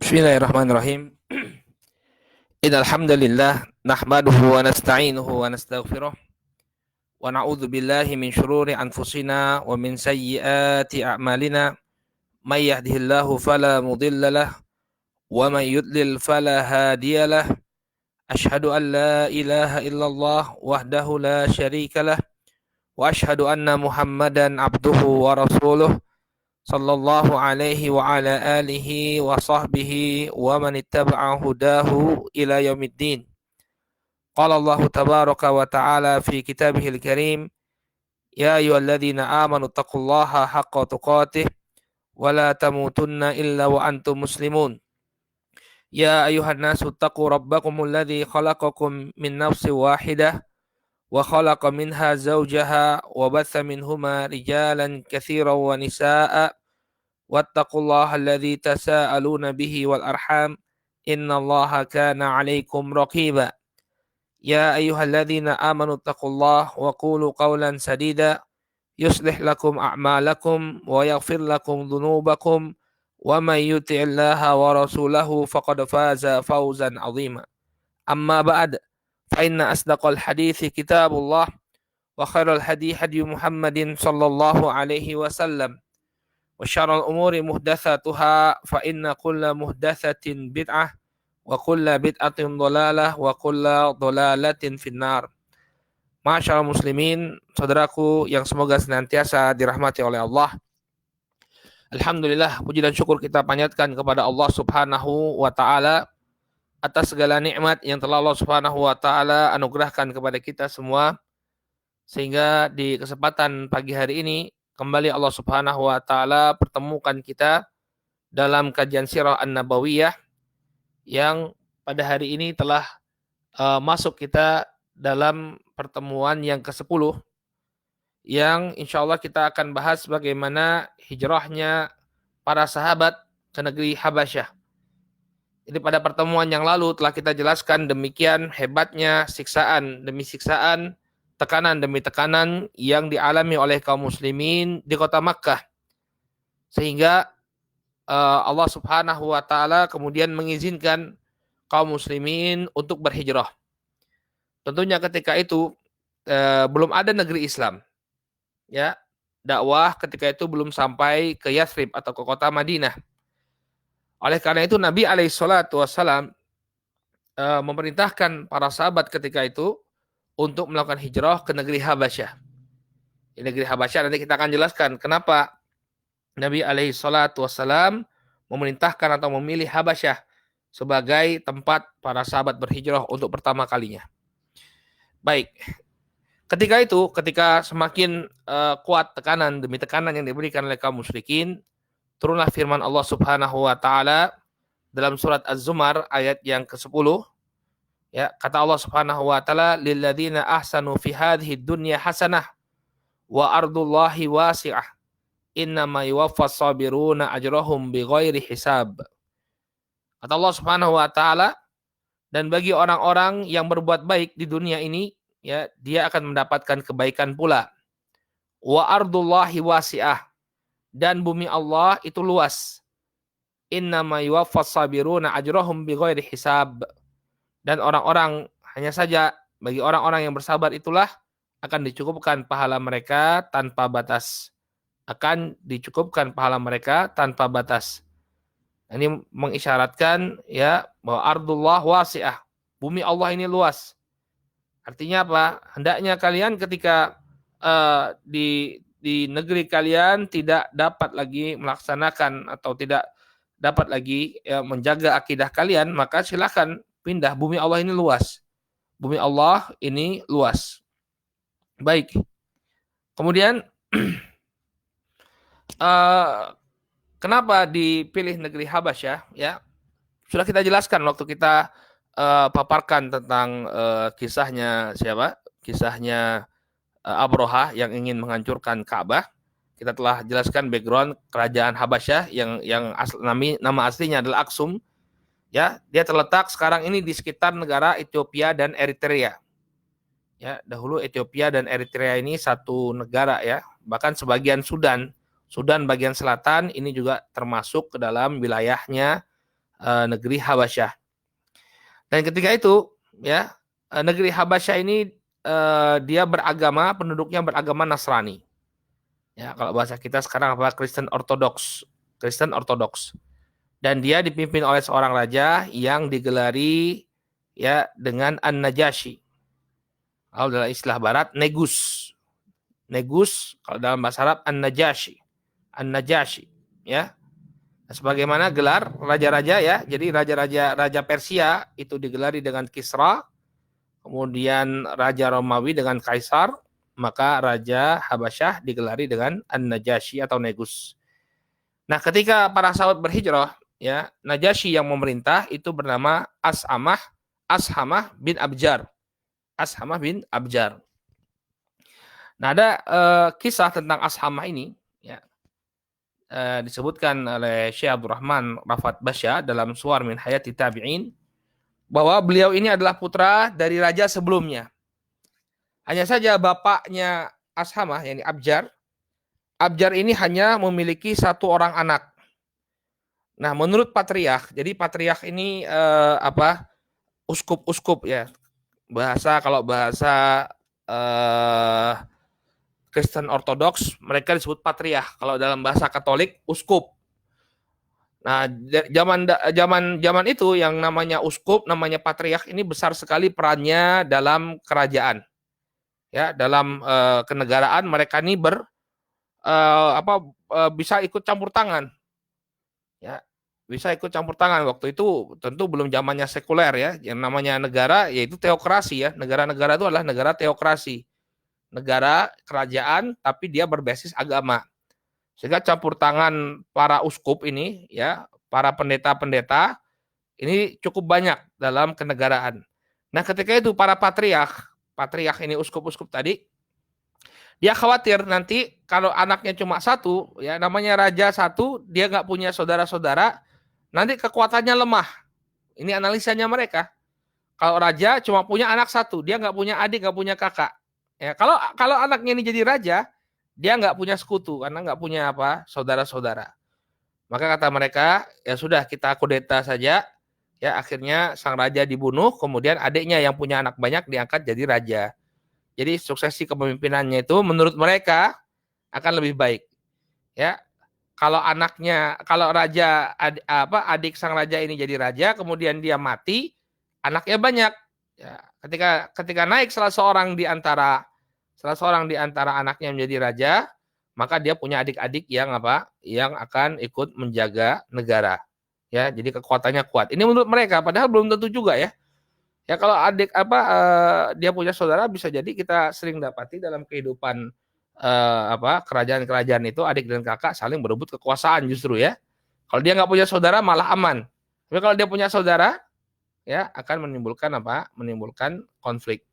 Bismillahirrahmanirrahim. Innal hamdalillah nahmaduhu wa nasta'inuhu wa nastaghfiruh wa na'udzu billahi min shururi anfusina wa min sayyiati a'malina may yahdihillahu fala mudilla lahu wa may yudlil fala hadiya lahu. Asyhadu an la ilaha illallah wahdahu la syarika lah wa asyhadu anna Muhammadan abduhu wa rasuluh sallallahu alaihi wa ala alihi wa sahbihi wa man ittaba'a hudahu ila yaumiddin. Qala Allah tabaraka wa ta'ala fi kitabihil karim, ya ayyuhalladzina amanu taqullaha haqqa tuqatih wa la tamutunna illa wa antum muslimun. Ya ayyuhan nasu taqu rabbakumul ladzi khalaqakum min nafsin wahidah wa khalaqa minha zawjaha wa batha minhuma rijalan katsiran wa nisaa'a wattaqullaha alladzi tasaaluna bihi wal arham innallaha kana 'alaikum raqiba. Ya ayyuhalladzina amanu taqullaha wa qulu qawlan sadida yuslih lakum a'malakum wa yaghfir lakum dhunubakum wa may yuti'illaha wa rasulahu faqad faza fawzan 'azima. Amma ba'd, fa inna asdaqal hadithi kitabullah wa khairal hadi hadi Muhammadin sallallahu alaihi wasallam wa syarrul umuri muhdatsatuha fa inna kulla muhdatsatin bid'ah wa kulla bid'atin dhalalah wa kulla dhalalatin finnar. Masyaallah muslimin, saudaraku yang semoga senantiasa dirahmati oleh Allah. Alhamdulillah, puji dan syukur kita panjatkan kepada Allah Subhanahu wa taala atas segala nikmat yang telah Allah Subhanahu wa taala anugerahkan kepada kita semua, sehingga di kesempatan pagi hari ini kembali Allah Subhanahu wa taala pertemukan kita dalam kajian Sirah An-Nabawiyah yang pada hari ini telah masuk kita dalam pertemuan yang ke-10, yang insyaallah kita akan bahas bagaimana hijrahnya para sahabat ke negeri Habasyah. Jadi pada pertemuan yang lalu telah kita jelaskan demikian hebatnya siksaan demi siksaan, tekanan demi tekanan yang dialami oleh kaum muslimin di kota Makkah. Sehingga Allah Subhanahu wa taala kemudian mengizinkan kaum muslimin untuk berhijrah. Tentunya ketika itu belum ada negeri Islam. Ya, dakwah ketika itu belum sampai ke Yathrib atau ke kota Madinah. Oleh karena itu Nabi alaihi salatu wasallam memerintahkan para sahabat ketika itu untuk melakukan hijrah ke negeri Habasyah. Di negeri Habasyah nanti kita akan jelaskan kenapa Nabi alaihi salatu wassalam memerintahkan atau memilih Habasyah sebagai tempat para sahabat berhijrah untuk pertama kalinya. Baik, ketika semakin kuat tekanan demi tekanan yang diberikan oleh kaum musyrikin, turunlah firman Allah Subhanahu wa taala dalam surat Az-Zumar ayat yang ke-10. Ya, kata Allah Subhanahu wa taala, lilladzina ahsanu fi hadhihi dunya hasanah wa ardullahi wasi'ah innama yuwaffas sabiruna ajrahum bighairi hisab. Kata Allah Subhanahu wa taala, dan bagi orang-orang yang berbuat baik di dunia ini, ya, dia akan mendapatkan kebaikan pula. Wa ardullahi wasi'ah, dan bumi Allah itu luas. Innama yuwaffas sabiruna ajrahum bighairi hisab. Dan orang-orang, hanya saja bagi orang-orang yang bersabar itulah akan dicukupkan pahala mereka tanpa batas. Akan dicukupkan pahala mereka tanpa batas. Ini mengisyaratkan ya bahwa ardullah wasi'ah. Bumi Allah ini luas. Artinya apa? Hendaknya kalian ketika di negeri kalian tidak dapat lagi melaksanakan atau tidak dapat lagi menjaga akidah kalian, maka silakan pindah. Bumi Allah ini luas. Bumi Allah ini luas. Baik. Kemudian kenapa dipilih negeri Habasyah? Ya, sudah kita jelaskan waktu kita paparkan tentang kisahnya siapa? Kisahnya Abrahah yang ingin menghancurkan Ka'bah. Kita telah jelaskan background kerajaan Habasyah yang nama aslinya adalah Aksum. Ya, dia terletak sekarang ini di sekitar negara Ethiopia dan Eritrea. Ya, dahulu Ethiopia dan Eritrea ini satu negara ya. Bahkan sebagian Sudan bagian selatan ini juga termasuk ke dalam wilayahnya negeri Habasyah. Dan ketika itu ya negeri Habasyah ini dia beragama, penduduknya beragama Nasrani. Ya, kalau bahasa kita sekarang apa? Kristen Ortodoks. Kristen Ortodoks. Dan dia dipimpin oleh seorang raja yang digelari ya dengan An-Najasyi. Kalau dalam istilah barat Negus. Negus kalau dalam bahasa Arab An-Najasyi. An-Najasyi ya. Sebagaimana gelar raja-raja ya. Jadi raja Persia itu digelari dengan Kisra, kemudian raja Romawi dengan Kaisar, maka raja Habasyah digelari dengan An-Najasyi atau Negus. Nah, ketika para sahabat berhijrah, ya, Najasyi yang memerintah itu bernama Ashamah bin Abjar. Ashamah bin Abjar. Nah, ada kisah tentang Ashamah ini, ya, disebutkan oleh Syekh Abdurrahman Rafat Basya dalam Suwar min Hayati Tabi'in, bahwa beliau ini adalah putra dari raja sebelumnya. Hanya saja bapaknya Ashamah, yakni Abjar ini hanya memiliki satu orang anak. Nah, menurut patriark, jadi patriark ini uskup-uskup ya. Kalau bahasa Kristen Ortodoks mereka disebut patriark. Kalau dalam bahasa Katolik uskup. Nah, zaman itu yang namanya uskup, namanya patriark ini besar sekali perannya dalam kerajaan. Ya, dalam kenegaraan mereka ini bisa ikut campur tangan. Ya, bisa ikut campur tangan. Waktu itu tentu belum zamannya sekuler ya. Yang namanya negara yaitu teokrasi ya. Negara-negara itu adalah negara teokrasi. Negara kerajaan tapi dia berbasis agama. Sehingga campur tangan para uskup ini ya, para pendeta-pendeta ini cukup banyak dalam kenegaraan. Nah, ketika itu para patriark ini uskup-uskup tadi, dia khawatir nanti kalau anaknya cuma satu, ya namanya raja satu, dia nggak punya saudara-saudara, nanti kekuatannya lemah. Ini analisanya mereka. Kalau raja cuma punya anak satu, dia nggak punya adik, nggak punya kakak. Ya, kalau anaknya ini jadi raja, dia nggak punya sekutu karena nggak punya saudara-saudara. Maka kata mereka, ya sudah kita kudeta saja. Ya akhirnya sang raja dibunuh, kemudian adiknya yang punya anak banyak diangkat jadi raja. Jadi suksesi kepemimpinannya itu menurut mereka akan lebih baik. Ya, kalau adik sang raja ini jadi raja, kemudian dia mati, anaknya banyak. Ya, ketika naik salah seorang di antara anaknya menjadi raja, maka dia punya adik-adik yang akan ikut menjaga negara. Ya, jadi kekuatannya kuat. Ini menurut mereka, padahal belum tentu juga ya. Ya kalau dia punya saudara bisa jadi kita sering dapati dalam kehidupan kerajaan-kerajaan itu adik dan kakak saling berebut kekuasaan justru ya. Kalau dia nggak punya saudara malah aman. Tapi kalau dia punya saudara ya akan menimbulkan konflik.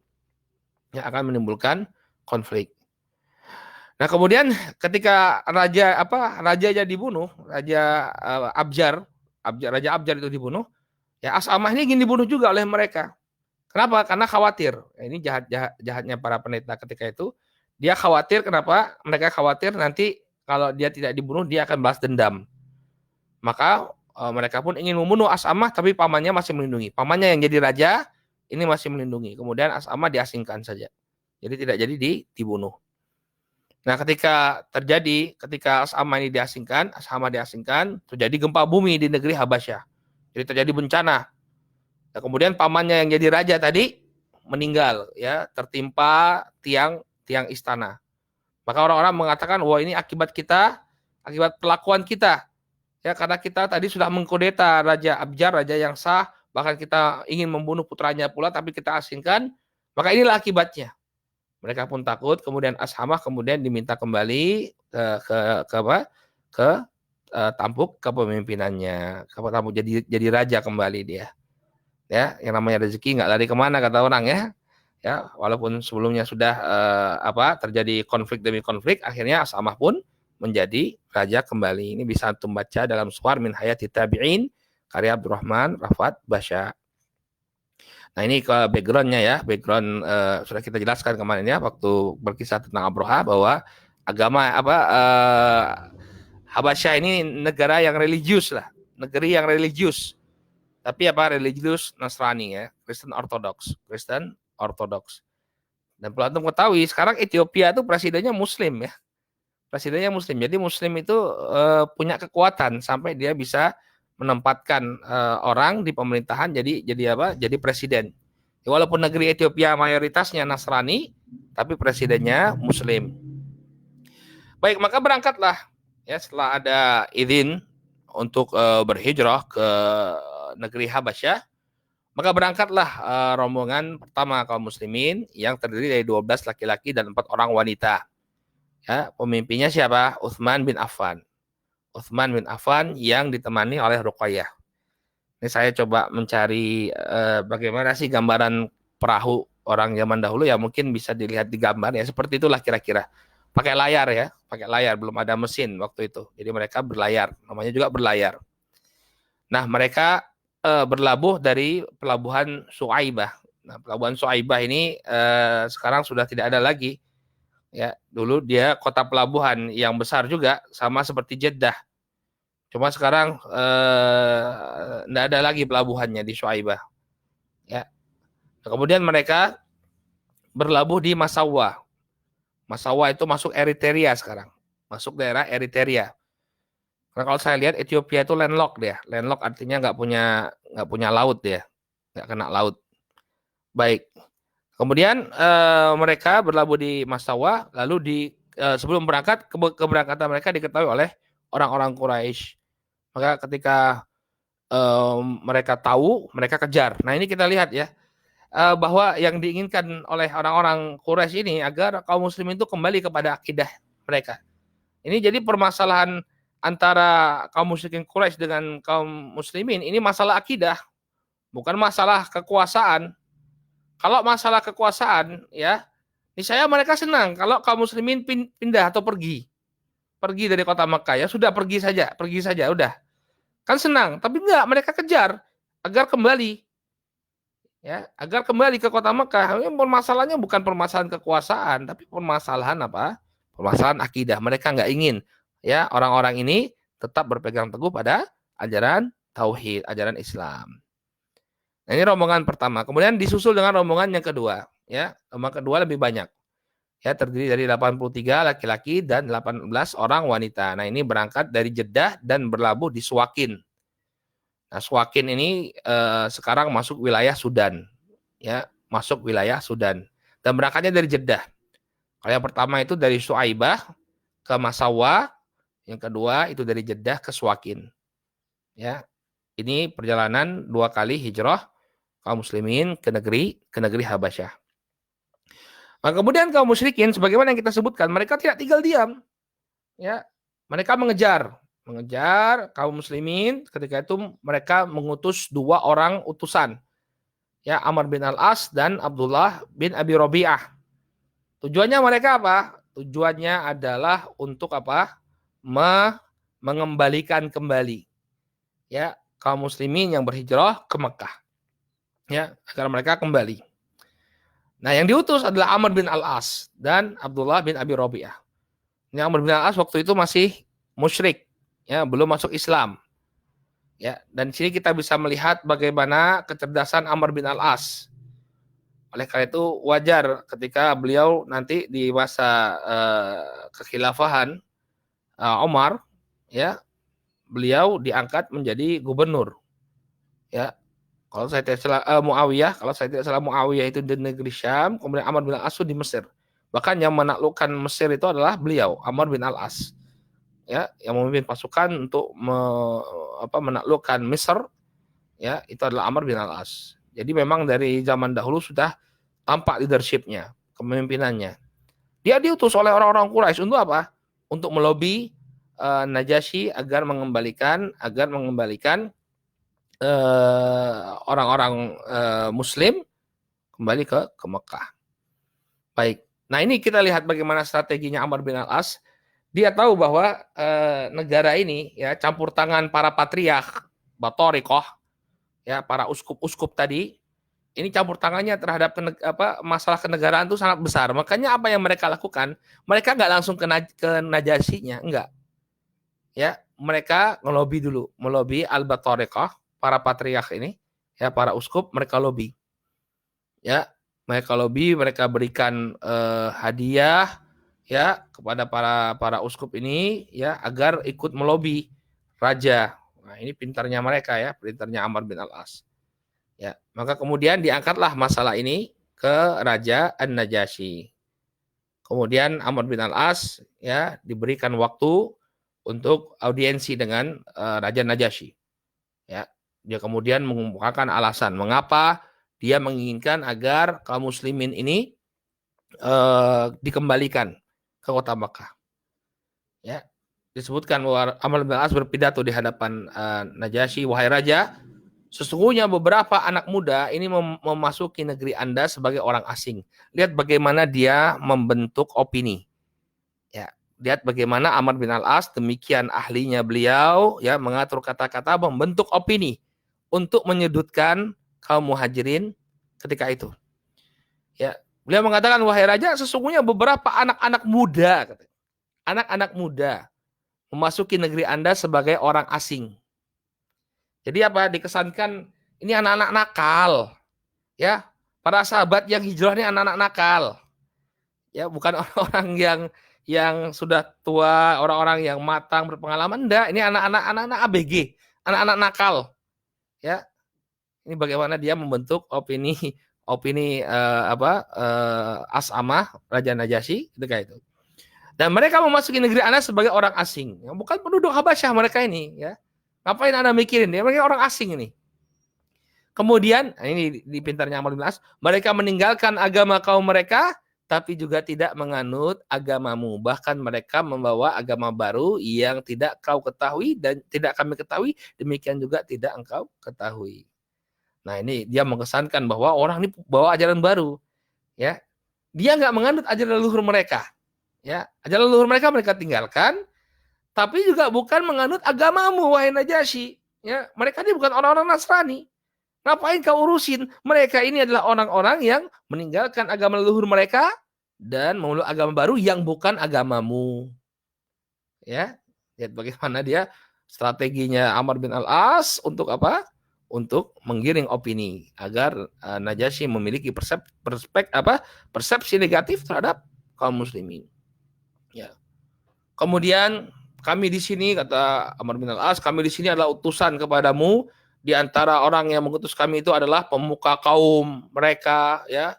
Ya akan menimbulkan konflik. Nah, kemudian ketika rajanya dibunuh, Raja Abjar itu dibunuh, ya Ashamah ini ingin dibunuh juga oleh mereka. Kenapa? Karena khawatir. Ini jahatnya para pendeta ketika itu. Dia khawatir, kenapa? Mereka khawatir nanti kalau dia tidak dibunuh, dia akan balas dendam. Maka mereka pun ingin membunuh Ashamah, tapi pamannya masih melindungi. Pamannya yang jadi raja, ini masih melindungi. Kemudian Ashamah diasingkan saja. Jadi tidak jadi dibunuh. Nah, ketika Ashamah diasingkan, terjadi gempa bumi di negeri Habasyah. Jadi terjadi bencana. Nah, kemudian pamannya yang jadi raja tadi meninggal, ya, tertimpa tiang istana. Maka orang-orang mengatakan, wah ini akibat pelakuan kita. Ya, karena kita tadi sudah mengkudeta Raja Abjar, raja yang sah, bahkan kita ingin membunuh putranya pula, tapi kita asingkan. Maka inilah akibatnya. Mereka pun takut, kemudian Ashamah kemudian diminta kembali ke tampuk kepemimpinannya, jadi raja kembali dia. Ya, yang namanya rezeki nggak lari kemana kata orang ya. Ya, walaupun sebelumnya sudah terjadi konflik demi konflik, akhirnya Ashamah pun menjadi raja kembali. Ini bisa antum baca dalam Suwar min Hayati Tabi'in karya Abdurrahman Rafat Basya. Nah, ini ke background-nya ya. Background sudah kita jelaskan kemarin ya waktu berkisah tentang Abroha bahwa agama Habasyah ini negara yang religius lah, negeri yang religius. tapi apa religius Nasrani ya, Kristen Ortodoks, Kristen Ortodoks. Dan perlu antum ketahui sekarang Ethiopia itu presidennya Muslim ya, presidennya Muslim. Jadi Muslim itu punya kekuatan sampai dia bisa menempatkan orang di pemerintahan jadi apa? Jadi presiden. Ya, walaupun negeri Ethiopia mayoritasnya Nasrani, tapi presidennya Muslim. Baik, maka berangkatlah ya setelah ada izin untuk berhijrah ke negeri Habasyah, maka berangkatlah rombongan pertama kaum muslimin yang terdiri dari 12 laki-laki dan 4 orang wanita. Ya, pemimpinnya siapa? Utsman bin Affan. Utsman bin Affan yang ditemani oleh Ruqayyah. Ini saya coba mencari bagaimana sih gambaran perahu orang zaman dahulu, ya mungkin bisa dilihat di gambar ya, seperti itulah kira-kira. Pakai layar ya, pakai layar, belum ada mesin waktu itu. Jadi mereka berlayar, namanya juga berlayar. Nah, mereka berlabuh dari pelabuhan Suaibah. Nah, pelabuhan Suaibah ini sekarang sudah tidak ada lagi. Ya, dulu dia kota pelabuhan yang besar juga, sama seperti Jeddah. Cuma sekarang tidak ada lagi pelabuhannya di Suaibah. Ya. Nah, kemudian mereka berlabuh di Massawa. Massawa itu masuk Eritrea sekarang, masuk daerah Eritrea. Karena kalau saya lihat Ethiopia itu landlocked dia, landlocked artinya nggak punya laut dia, nggak kena laut. Baik. Kemudian mereka berlabuh di Massawa, lalu sebelum berangkat keberangkatan mereka diketahui oleh orang-orang Quraisy. Maka ketika mereka tahu, mereka kejar. Nah ini kita lihat ya, bahwa yang diinginkan oleh orang-orang Quraisy ini agar kaum muslimin itu kembali kepada akidah mereka. Ini jadi permasalahan antara kaum musyrikin Quraisy dengan kaum muslimin, ini masalah akidah, bukan masalah kekuasaan. Kalau masalah kekuasaan ya, niscaya mereka senang kalau kaum muslimin pindah atau pergi dari kota Makkah, ya sudah pergi saja udah. Kan senang, tapi enggak, mereka kejar agar kembali. Ya, agar kembali ke kota Mekah. Permasalahannya bukan permasalahan kekuasaan, tapi permasalahan apa? Permasalahan akidah. Mereka nggak ingin ya orang-orang ini tetap berpegang teguh pada ajaran tauhid, ajaran Islam. Nah, ini rombongan pertama. Kemudian disusul dengan rombongan yang kedua, ya. Rombongan kedua lebih banyak. Ya, terdiri dari 83 laki-laki dan 18 orang wanita. Nah, ini berangkat dari Jeddah dan berlabuh di Suwakin. Nah, Suwakin ini sekarang masuk wilayah Sudan, ya, masuk wilayah Sudan. Dan berangkatnya dari Jeddah. Kalau yang pertama itu dari Suaibah ke Massawa, yang kedua itu dari Jeddah ke Suwakin. Ya, ini perjalanan 2 kali hijrah kaum muslimin ke negeri Habasyah. Nah, kemudian kaum musyrikin, sebagaimana yang kita sebutkan, mereka tidak tinggal diam. Ya, mereka mengejar kaum muslimin. Ketika itu mereka mengutus 2 orang utusan, ya, Amr bin Al-As dan Abdullah bin Abi Rabi'ah. Tujuannya mereka apa? Tujuannya adalah untuk apa? Mengembalikan kembali, ya, kaum muslimin yang berhijrah ke Mekah, ya, agar mereka kembali. Nah, yang diutus adalah Amr bin Al-As dan Abdullah bin Abi Rabi'ah. Ini Amr bin Al-As waktu itu masih musyrik, ya, belum masuk Islam. Ya, dan di sini kita bisa melihat bagaimana kecerdasan Amr bin Al-As. Oleh karena itu wajar ketika beliau nanti di masa kekhilafahan Umar, ya, beliau diangkat menjadi gubernur. Ya, kalau saya tidak salah Muawiyah itu di negeri Syam, kemudian Amr bin Al-As di Mesir. Bahkan yang menaklukkan Mesir itu adalah beliau, Amr bin Al-As. Ya, yang memimpin pasukan untuk menaklukkan Mesir, ya, itu adalah Amr bin Al-As. Jadi memang dari zaman dahulu sudah tampak leadership-nya, kepemimpinannya. Dia diutus oleh orang-orang Quraisy untuk apa? Untuk melobi Najasyi agar mengembalikan orang-orang Muslim kembali ke Mekah. Baik. Nah, ini kita lihat bagaimana strateginya Amr bin Al-As. Dia tahu bahwa negara ini, ya, campur tangan para patriark, batorikoh, ya, para uskup-uskup tadi, ini campur tangannya terhadap masalah kenegaraan itu sangat besar. Makanya apa yang mereka lakukan? Mereka nggak langsung ke Najasyinya, enggak. Ya, mereka melobi dulu, melobi al-batorikoh, para patriark ini, ya para uskup, mereka lobby. Ya, mereka lobby, mereka berikan hadiah ya kepada para uskup ini ya agar ikut melobi raja. Nah, ini pintarnya mereka ya, pintarnya Amr bin Al-As. Ya, maka kemudian diangkatlah masalah ini ke Raja An-Najasyi. Kemudian Amr bin Al-As ya diberikan waktu untuk audiensi dengan Raja Najasyi. Ya, dia kemudian mengungkapkan alasan mengapa dia menginginkan agar kaum muslimin ini dikembalikan ke kota Makkah. Ya, disebutkan bahwa Amr bin Al-As berpidato di hadapan Najasyi, wahai raja, sesungguhnya beberapa anak muda ini memasuki negeri Anda sebagai orang asing. Lihat bagaimana dia membentuk opini. Ya, lihat bagaimana Amr bin Al-As, demikian ahlinya beliau, ya mengatur kata-kata, membentuk opini untuk menyudutkan kaum muhajirin ketika itu. Ya, beliau mengatakan, wahai raja, sesungguhnya beberapa anak-anak muda memasuki negeri Anda sebagai orang asing. Jadi apa? Dikesankan ini anak-anak nakal. Ya, para sahabat yang hijrah ini anak-anak nakal. Ya, bukan orang-orang yang sudah tua, orang-orang yang matang berpengalaman, enggak. Ini anak-anak ABG, anak-anak nakal. Ya. Ini bagaimana dia membentuk opini As'amah Raja Najasyi ketika itu. Dan mereka memasuki negeri Anda sebagai orang asing, bukan penduduk Habasyah mereka ini, ya. Ngapain Anda mikirin? Ya, mereka orang asing ini. Kemudian, ini di pintarnya Amr bin As, mereka meninggalkan agama kaum mereka, tapi juga tidak menganut agamamu. Bahkan mereka membawa agama baru yang tidak kau ketahui dan tidak kami ketahui, demikian juga tidak engkau ketahui. Nah, ini dia mengesankan bahwa orang ini bawa ajaran baru, ya. Dia nggak menganut ajaran leluhur mereka. Ya, ajaran leluhur mereka tinggalkan, tapi juga bukan menganut agamamu, wahai Najasyi. Ya, mereka ini bukan orang-orang Nasrani. Ngapain kau urusin? Mereka ini adalah orang-orang yang meninggalkan agama leluhur mereka dan memeluk agama baru yang bukan agamamu. Ya, lihat bagaimana dia strateginya Amr bin Al-As untuk apa? Untuk menggiring opini agar Najasyi memiliki persepsi negatif terhadap kaum muslimin. Ya. Kemudian kami di sini, kata Amr bin Al-As, kami di sini adalah utusan kepadamu. Di antara orang yang mengutus kami itu adalah pemuka kaum mereka, ya,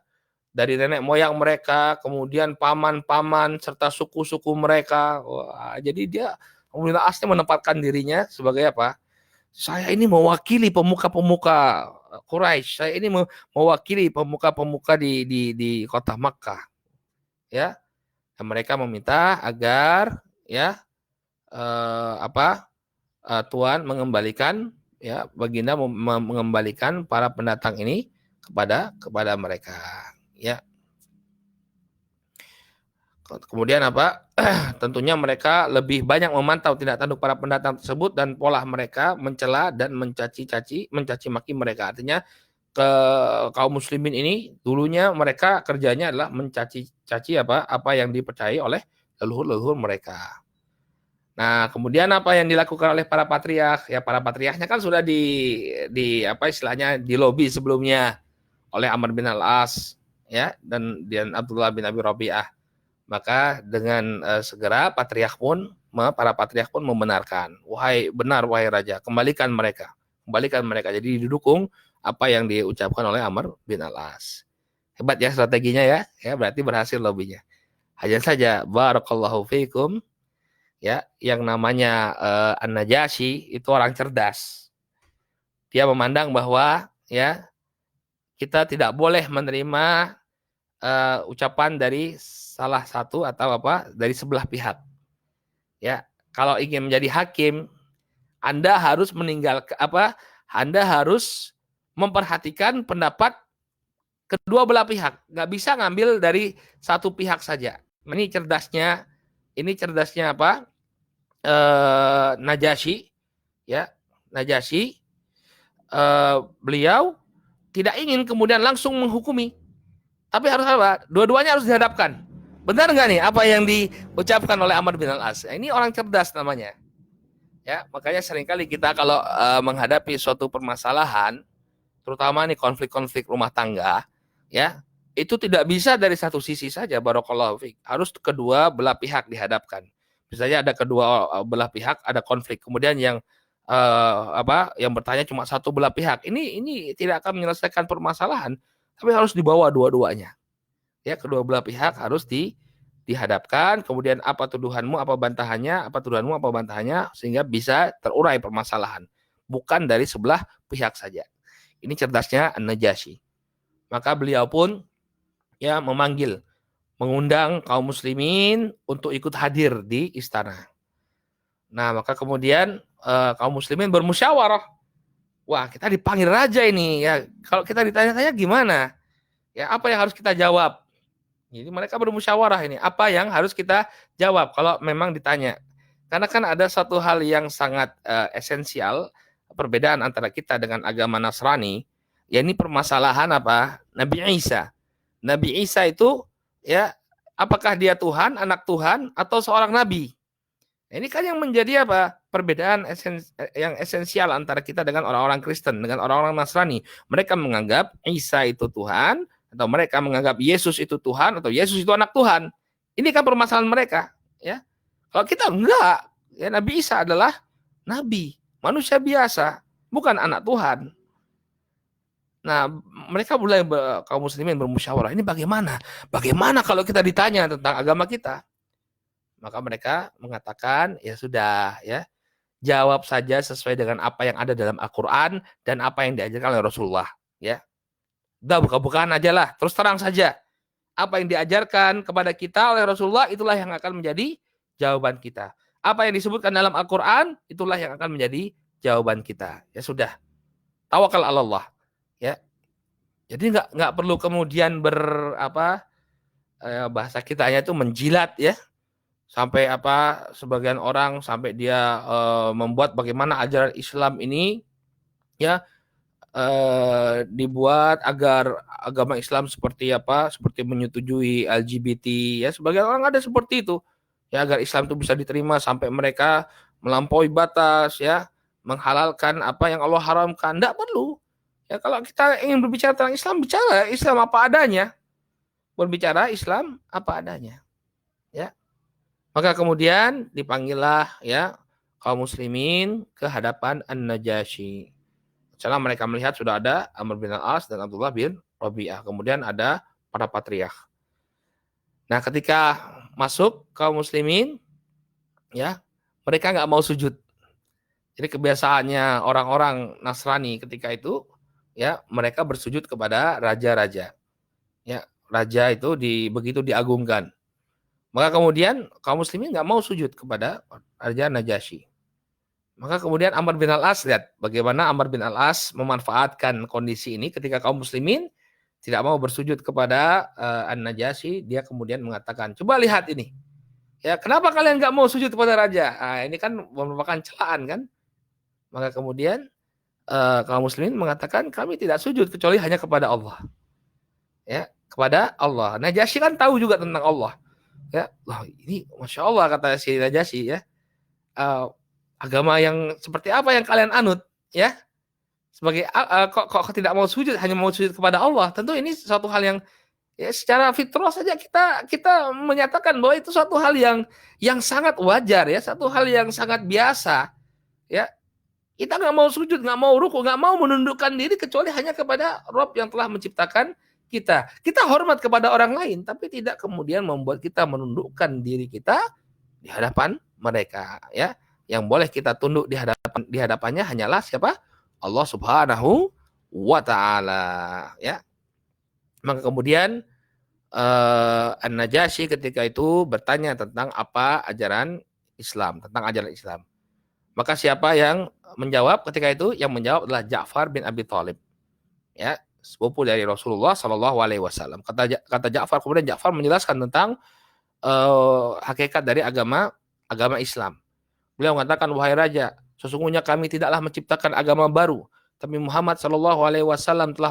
dari nenek moyang mereka, kemudian paman-paman serta suku-suku mereka. Wah, jadi dia Amr bin Al-As menempatkan dirinya sebagai apa? Saya ini mewakili pemuka-pemuka Quraisy. Saya ini mewakili pemuka-pemuka di kota Makkah. Ya. Dan mereka meminta agar ya Tuhan mengembalikan ya baginda mengembalikan para pendatang ini kepada mereka ya. Kemudian apa? Tentunya mereka lebih banyak memantau tindak tanduk para pendatang tersebut dan pola mereka mencela dan mencaci maki mereka. Artinya kaum muslimin ini dulunya mereka kerjanya adalah mencaci apa yang dipercayai oleh leluhur mereka. Nah, kemudian apa yang dilakukan oleh para patriark? Ya, para patriarknya kan sudah di apa istilahnya di lobi sebelumnya oleh Amr bin Al-As ya dan Abdullah bin Abi Rabi'ah. Maka dengan segera para patriark pun membenarkan. Wahai raja, kembalikan mereka. Jadi didukung apa yang diucapkan oleh Amr bin Al-As. Hebat ya strateginya ya. Ya, berarti berhasil lobinya. Hanya saja barakallahu fiikum. Ya, yang namanya An-Najasyi itu orang cerdas. Dia memandang bahwa ya kita tidak boleh menerima ucapan dari salah satu atau dari sebelah pihak. Ya, kalau ingin menjadi hakim, Anda harus Anda harus memperhatikan pendapat kedua belah pihak. Nggak bisa ngambil dari satu pihak saja. Ini cerdasnya apa? Najasyi, ya, Najasyi. Beliau tidak ingin kemudian langsung menghukumi, tapi harus apa? Dua-duanya harus dihadapkan. Benar nggak nih apa yang diucapkan oleh Amr bin Al-As? Ini orang cerdas namanya. Ya, makanya seringkali kita kalau menghadapi suatu permasalahan, terutama nih konflik-konflik rumah tangga, ya, itu tidak bisa dari satu sisi saja, barakallahu fiik. Harus kedua belah pihak dihadapkan. Misalnya ada kedua belah pihak, ada konflik, kemudian yang bertanya cuma satu belah pihak. Ini tidak akan menyelesaikan permasalahan, tapi harus dibawa dua-duanya. Ya, kedua belah pihak harus dihadapkan, kemudian apa tuduhanmu, apa tuduhanmu, apa bantahannya, sehingga bisa terurai permasalahan. Bukan dari sebelah pihak saja. Ini cerdasnya An-Najasyi. Maka beliau pun ya mengundang kaum muslimin untuk ikut hadir di istana. Nah, maka kemudian kaum muslimin bermusyawarah. Wah, kita dipanggil raja ini ya. Kalau kita ditanya-tanya gimana? Ya, apa yang harus kita jawab? Jadi mereka bermusyawarah ini, apa yang harus kita jawab kalau memang ditanya. Karena kan ada satu hal yang sangat esensial, perbedaan antara kita dengan agama Nasrani, ya ini permasalahan apa? Nabi Isa. Nabi Isa itu ya apakah dia Tuhan, anak Tuhan atau seorang nabi? Ini kan yang menjadi apa? Perbedaan yang esensial antara kita dengan orang-orang Kristen, dengan orang-orang Nasrani. Mereka menganggap Isa itu Tuhan, atau mereka menganggap Yesus itu Tuhan, atau Yesus itu anak Tuhan. Ini kan permasalahan mereka. Ya, kalau kita enggak, ya Nabi Isa adalah nabi, manusia biasa, bukan anak Tuhan. Nah, mereka mulai kaum muslimin bermusyawarah. Ini bagaimana? Bagaimana kalau kita ditanya tentang agama kita? Maka mereka mengatakan, ya sudah, ya jawab saja sesuai dengan apa yang ada dalam Al-Quran dan apa yang diajarkan oleh Rasulullah. Ya, udah buka-bukaan aja lah, terus terang saja. Apa yang diajarkan kepada kita oleh Rasulullah, itulah yang akan menjadi jawaban kita. Apa yang disebutkan dalam Al-Quran, itulah yang akan menjadi jawaban kita. Ya sudah, tawakal Allah. Ya, jadi nggak perlu kemudian bahasa kitanya itu menjilat ya. Sampai sebagian orang sampai dia membuat bagaimana ajaran Islam ini ya dibuat agar agama Islam seperti menyetujui LGBT ya, sebagian orang ada seperti itu ya, agar Islam itu bisa diterima sampai mereka melampaui batas ya, menghalalkan apa yang Allah haramkan. Tidak perlu ya, kalau kita ingin berbicara tentang Islam, bicara Islam apa adanya, berbicara Islam apa adanya ya. Maka kemudian dipanggillah ya kaum muslimin ke hadapan An-Najasyi. Setelah mereka melihat sudah ada Amr bin Al-As dan Abdullah bin Rabi'ah. Kemudian ada para patriark. Nah, ketika masuk kaum muslimin ya, mereka nggak mau sujud. Jadi kebiasaannya orang-orang Nasrani ketika itu ya, mereka bersujud kepada raja-raja. Ya, raja itu begitu diagungkan. Maka kemudian kaum muslimin nggak mau sujud kepada Raja Najasyi. Maka kemudian Amr bin Al-As, lihat bagaimana Amr bin Al-As memanfaatkan kondisi ini ketika kaum muslimin tidak mau bersujud kepada An-Najasyi. Dia kemudian mengatakan, coba lihat ini. Ya, kenapa kalian nggak mau sujud kepada raja? Nah, ini kan merupakan celaan kan. Maka kemudian kaum muslimin mengatakan, kami tidak sujud kecuali hanya kepada Allah. Ya, kepada Allah. Najasyi kan tahu juga tentang Allah. Ya, loh ini masya Allah kata si Najasyi ya, agama yang seperti apa yang kalian anut ya, sebagai kok tidak mau sujud, hanya mau sujud kepada Allah. Tentu ini suatu hal yang ya secara fitrah saja kita menyatakan bahwa itu suatu hal yang sangat wajar ya, satu hal yang sangat biasa ya. Kita nggak mau sujud, nggak mau ruku, nggak mau menundukkan diri kecuali hanya kepada Rob yang telah menciptakan kita. Kita hormat kepada orang lain, tapi tidak kemudian membuat kita menundukkan diri kita di hadapan mereka. Ya, yang boleh kita tunduk di hadapannya hanyalah siapa? Allah Subhanahu wa Ta'ala. Ya, maka kemudian An-Najasyi ketika itu bertanya tentang apa ajaran Islam, tentang ajaran Islam. Maka siapa yang menjawab ketika itu? Yang menjawab adalah Ja'far bin Abi Thalib. Ya, sepupu dari Rasulullah Shallallahu Alaihi Wasallam. Kata Ja'far, kemudian Ja'far menjelaskan tentang hakikat dari agama Islam. Beliau mengatakan, wahai raja, sesungguhnya kami tidaklah menciptakan agama baru, tapi Muhammad Shallallahu Alaihi Wasallam telah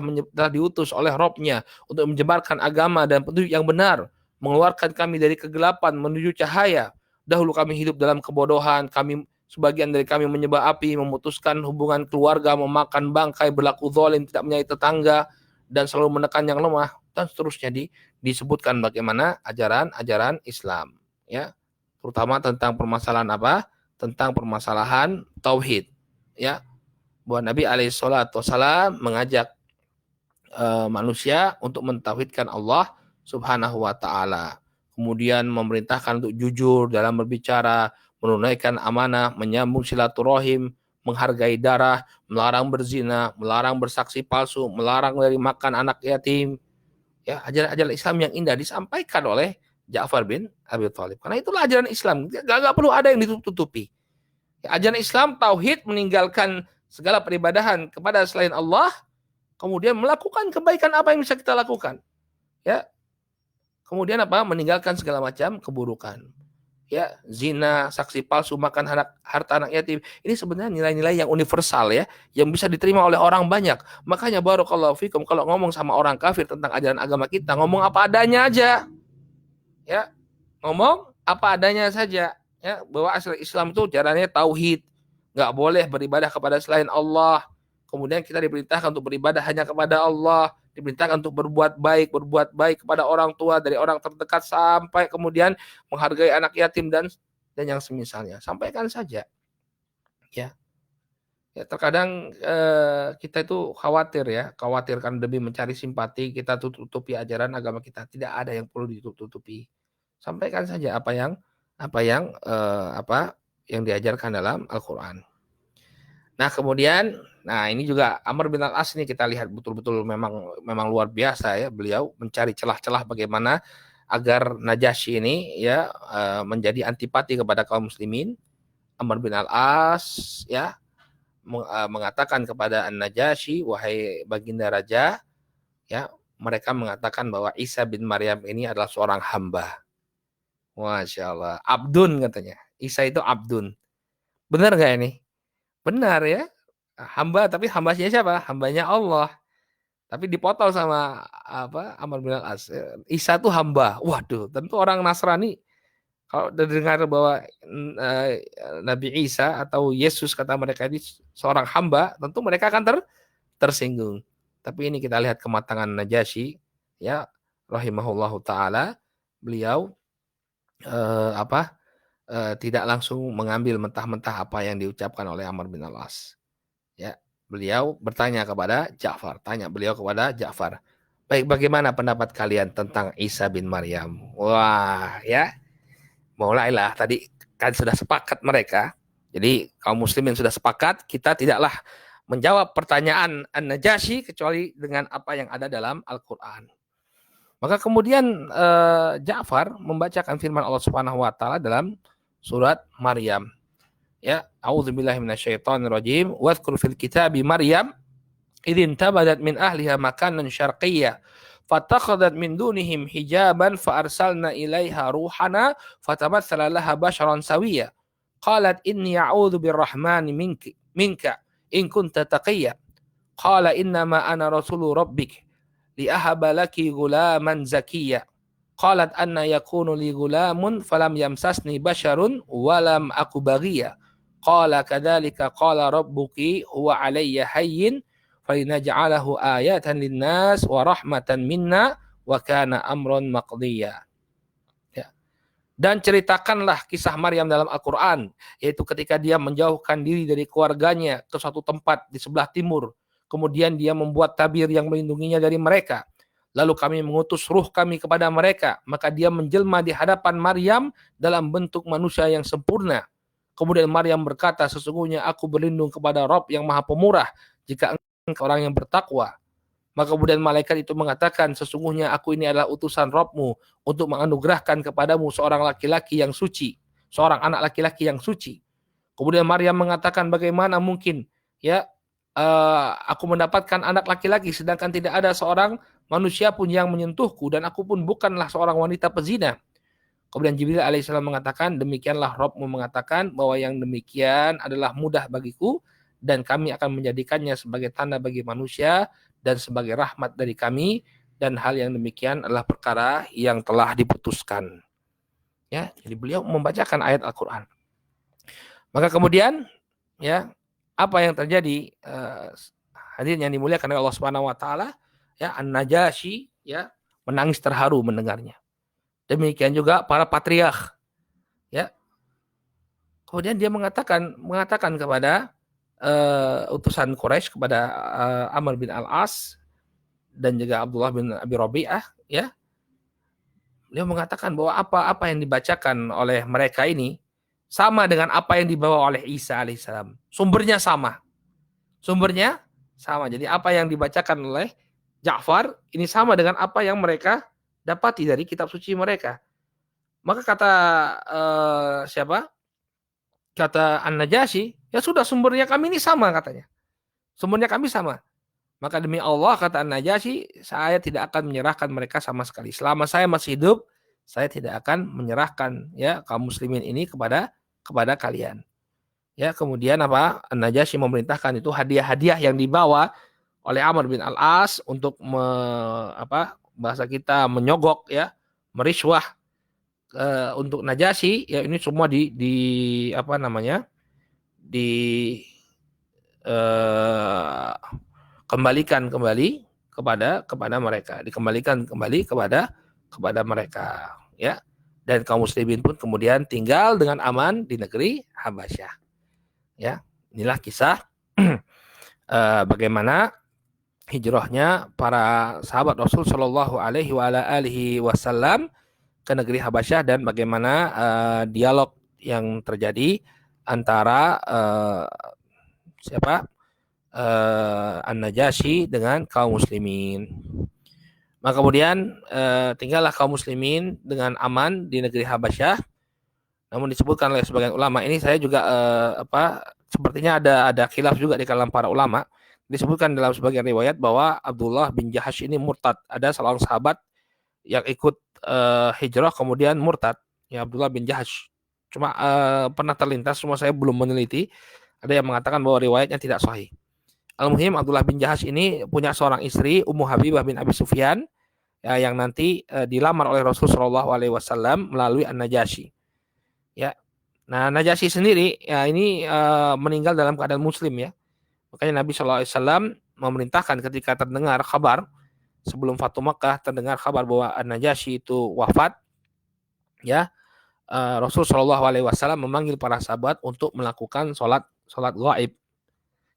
diutus oleh Robnya untuk menyebarkan agama dan petunjuk yang benar, mengeluarkan kami dari kegelapan menuju cahaya. Dahulu kami hidup dalam kebodohan, kami sebagian dari kami menyembah api, memutuskan hubungan keluarga, memakan bangkai, berlaku zalim, tidak menyayangi tetangga, dan selalu menekan yang lemah, dan seterusnya disebutkan bagaimana ajaran-ajaran Islam, ya, terutama tentang permasalahan apa? Tentang permasalahan tauhid, ya, bahwa Nabi alaihissalam mengajak manusia untuk mentauhidkan Allah Subhanahu wa taala. Kemudian memerintahkan untuk jujur dalam berbicara, menunaikan amanah, menyambung silaturahim, menghargai darah, melarang berzina, melarang bersaksi palsu, melarang dari makan anak yatim. Ya, ajaran-ajaran Islam yang indah disampaikan oleh Ja'far bin Abi Thalib. Karena itulah ajaran Islam. Gak perlu ada yang ditutupi. Ya, ajaran Islam tauhid, meninggalkan segala peribadahan kepada selain Allah, kemudian melakukan kebaikan apa yang bisa kita lakukan, ya, kemudian apa? Meninggalkan segala macam keburukan, ya, zina, saksi palsu, makan harta anak yatim. Ini sebenarnya nilai-nilai yang universal, ya, yang bisa diterima oleh orang banyak. Makanya barakallahu fikum, kalau ngomong sama orang kafir tentang ajaran agama kita, ngomong apa adanya aja, ya, ngomong apa adanya saja, ya, bahwa asal Islam itu caranya tauhid, nggak boleh beribadah kepada selain Allah. Kemudian kita diperintahkan untuk beribadah hanya kepada Allah, diperintahkan untuk berbuat baik kepada orang tua, dari orang terdekat sampai kemudian menghargai anak yatim dan yang semisalnya. Sampaikan saja, ya. Ya, terkadang kita itu khawatir kan demi mencari simpati kita tutupi ajaran agama kita. Tidak ada yang perlu ditutupi. Sampaikan saja apa yang diajarkan dalam Al-Qur'an. Nah, kemudian, ini juga Amr bin Al-As ini kita lihat betul-betul memang luar biasa, ya. Beliau mencari celah-celah bagaimana agar Najasyi ini, ya, menjadi antipati kepada kaum muslimin. Amr bin Al-As, ya, mengatakan kepada An-Najasyi, wahai baginda raja, ya, mereka mengatakan bahwa Isa bin Maryam ini adalah seorang hamba. Masya Allah, abdun katanya. Isa itu abdun. Benar nggak ini? Benar, ya. Hamba, tapi hambanya siapa? Hambanya Allah. Tapi dipotong sama Amr bin Al-As. Isa itu hamba. Waduh, tentu orang Nasrani kalau dengar bahwa Nabi Isa atau Yesus kata mereka ini seorang hamba, tentu mereka akan tersinggung. Tapi ini kita lihat kematangan Najasyi, ya, rahimahullahu taala. Beliau tidak langsung mengambil mentah-mentah apa yang diucapkan oleh Amr bin Al-As. Ya, beliau bertanya kepada Ja'far. Baik, bagaimana pendapat kalian tentang Isa bin Maryam? Wah, ya. Mulailah tadi kan sudah sepakat mereka. Jadi kaum muslimin sudah sepakat, kita tidaklah menjawab pertanyaan An-Najasyi kecuali dengan apa yang ada dalam Al-Qur'an. Maka kemudian Ja'far membacakan firman Allah Subhanahu wa taala dalam surat Maryam. Ya, a'udzubillahi minasyaitonirrajim. Wadhkur fil kitabi Maryam idzin tabadat min ahliha makanan syarqiyya fatakhadhat min dunihim hijaban fa arsalna ilaiha ruhana fatamatsala laha basharan sawiyya qalat inni a'udzu birrahmani minka in kunta taqiyya qala innama ana rasulu rabbik li ahaba laki gulaman zakiyya qalat anna yakunu li gulamun falam yamsasni basharun walam aku baghiya qala kadzalika qala rabbuki huwa alayya hayyin falinaj'alahu ayatan linnas wa rahmatan minna wa kana amron maqdiya. Ya. Dan ceritakanlah kisah Maryam dalam Al-Qur'an, yaitu ketika dia menjauhkan diri dari keluarganya ke suatu tempat di sebelah timur, kemudian dia membuat tabir yang melindunginya dari mereka. Lalu kami mengutus ruh kami kepada mereka, maka dia menjelma di hadapan Maryam dalam bentuk manusia yang sempurna. Kemudian Maryam berkata, sesungguhnya aku berlindung kepada Rabb yang Maha Pemurah jika orang yang bertakwa. Maka kemudian malaikat itu mengatakan, sesungguhnya aku ini adalah utusan Rabbmu untuk menganugerahkan kepadamu seorang laki-laki yang suci, seorang anak laki-laki yang suci. Kemudian Maryam mengatakan, bagaimana mungkin, ya, aku mendapatkan anak laki-laki sedangkan tidak ada seorang manusia pun yang menyentuhku dan aku pun bukanlah seorang wanita pezina. Kemudian Jibril alaihissalam mengatakan, demikianlah Rabbmu mengatakan bahwa yang demikian adalah mudah bagiku dan kami akan menjadikannya sebagai tanda bagi manusia dan sebagai rahmat dari kami, dan hal yang demikian adalah perkara yang telah diputuskan. Ya, jadi beliau membacakan ayat Al-Qur'an. Maka kemudian ya apa yang terjadi, hadirin yang dimuliakan oleh Allah Subhanahu wa taala, ya An-Najasyi ya menangis terharu mendengarnya. Demikian juga para patriark ya. Kemudian dia mengatakan kepada utusan Quraisy, kepada Amr bin Al-As dan juga Abdullah bin Abi Rabi'ah ya. Dia mengatakan bahwa apa yang dibacakan oleh mereka ini sama dengan apa yang dibawa oleh Isa alaihissalam. Sumbernya sama. Sumbernya sama. Jadi apa yang dibacakan oleh Ja'far ini sama dengan apa yang mereka dapati dari kitab suci mereka. Maka kata siapa? Kata An-Najasyi, ya sudah sumbernya kami ini sama katanya. Sumbernya kami sama. Maka demi Allah kata An-Najasyi, saya tidak akan menyerahkan mereka sama sekali. Selama saya masih hidup, saya tidak akan menyerahkan ya kaum muslimin ini kepada kalian. Ya, kemudian apa? An-Najasyi memerintahkan itu hadiah-hadiah yang dibawa oleh Amr bin Al-As untuk bahasa kita menyogok ya, meriswah untuk Najasyi ya, ini semua di apa namanya? Kembalikan kembali kepada mereka, dikembalikan kembali kepada mereka ya. Dan kaum muslimin pun kemudian tinggal dengan aman di negeri Habasyah. Ya, inilah kisah bagaimana hijrahnya para sahabat Rasul Shallallahu Alaihi Wasallam ke negeri Habasyah dan bagaimana dialog yang terjadi antara An-Najasyi dengan kaum muslimin. Maka kemudian tinggallah kaum muslimin dengan aman di negeri Habasyah. Namun disebutkan oleh sebagian ulama, ini saya juga sepertinya ada khilaf juga di kalangan para ulama. Disebutkan dalam sebagian riwayat bahwa Abdullah bin Jahash ini murtad. Ada seorang sahabat yang ikut hijrah kemudian murtad, ya Abdullah bin Jahash. Cuma pernah terlintas, cuma saya belum meneliti. Ada yang mengatakan bahwa riwayatnya tidak sahih. Al-Muhim, Abdullah bin Jahash ini punya seorang istri, Ummu Habibah bin Abi Sufyan, ya, yang nanti dilamar oleh Rasulullah SAW melalui An-Najasyi. Ya, nah Najasyi sendiri ya ini meninggal dalam keadaan Muslim ya. Makanya Nabi SAW memerintahkan ketika terdengar kabar sebelum Fatu Makkah, terdengar kabar bahwa An-Najasyi itu wafat, ya Rasul SAW memanggil para sahabat untuk melakukan sholat gaib.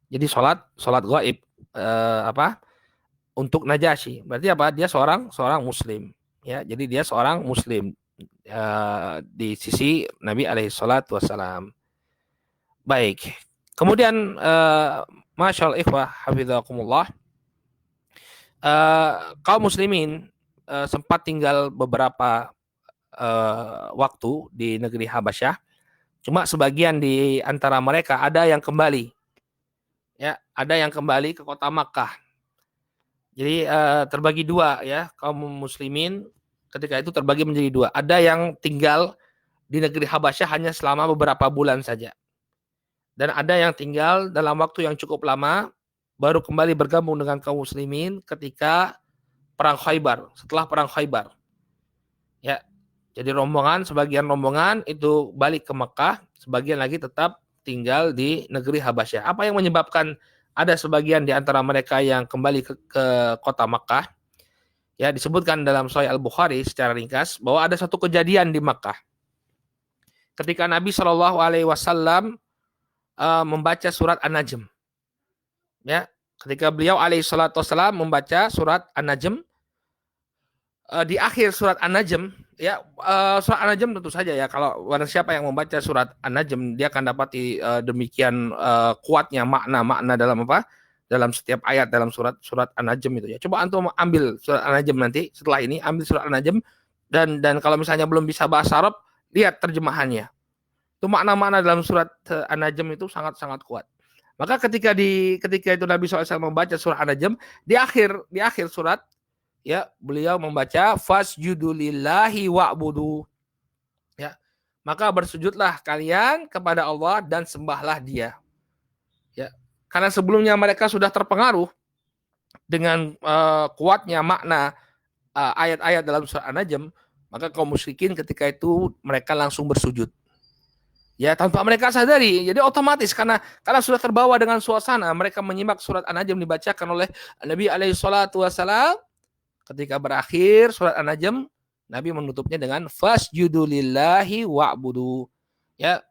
Jadi sholat gaib untuk Najasyi. Berarti apa? Dia seorang Muslim. Ya, jadi dia seorang Muslim di sisi Nabi Alaihissalam. Baik. Kemudian masyaallah ikhwah hafizakumullah, kaum muslimin sempat tinggal beberapa waktu di negeri Habasyah. Cuma sebagian di antara mereka ada yang kembali. Ya, ada yang kembali ke kota Makkah. Jadi terbagi dua ya, kaum muslimin ketika itu terbagi menjadi dua. Ada yang tinggal di negeri Habasyah hanya selama beberapa bulan saja. Dan ada yang tinggal dalam waktu yang cukup lama, baru kembali bergabung dengan kaum muslimin ketika perang Khaybar, setelah perang Khaybar. Ya, jadi sebagian rombongan itu balik ke Mekah, sebagian lagi tetap tinggal di negeri Habasyah. Apa yang menyebabkan ada sebagian di antara mereka yang kembali ke kota Mekah? Ya, disebutkan dalam Sahih Al-Bukhari secara ringkas bahwa ada satu kejadian di Mekah. Ketika Nabi SAW membaca surat An-Najm. Ya, ketika beliau alaihissalam membaca surat An-Najm, di akhir surat An-Najm, ya surat An-Najm tentu saja ya, kalau siapa yang membaca surat An-Najm dia akan dapati demikian kuatnya makna dalam setiap ayat dalam surat An-Najm itu ya. Coba antum ambil surat An-Najm nanti, setelah ini ambil surat An-Najm dan kalau misalnya belum bisa bahasa Arab, lihat terjemahannya. Itu makna-makna dalam surat An-Najm itu sangat-sangat kuat. Maka ketika itu Nabi SAW membaca surat An-Najm, di akhir surat ya beliau membaca fasjudulillahi wa'budu. Ya. Maka bersujudlah kalian kepada Allah dan sembahlah Dia. Ya. Karena sebelumnya mereka sudah terpengaruh dengan kuatnya makna ayat-ayat dalam surat An-Najm, maka kaum musyrikin ketika itu mereka langsung bersujud. Ya, tanpa mereka sadari. Jadi otomatis karena sudah terbawa dengan suasana, mereka menyimak surat An-Najm dibacakan oleh Nabi alaihi salatu wasalam. Ketika berakhir surat An-Najm, Nabi menutupnya dengan fasjudu lillahi wa'budu. Ya,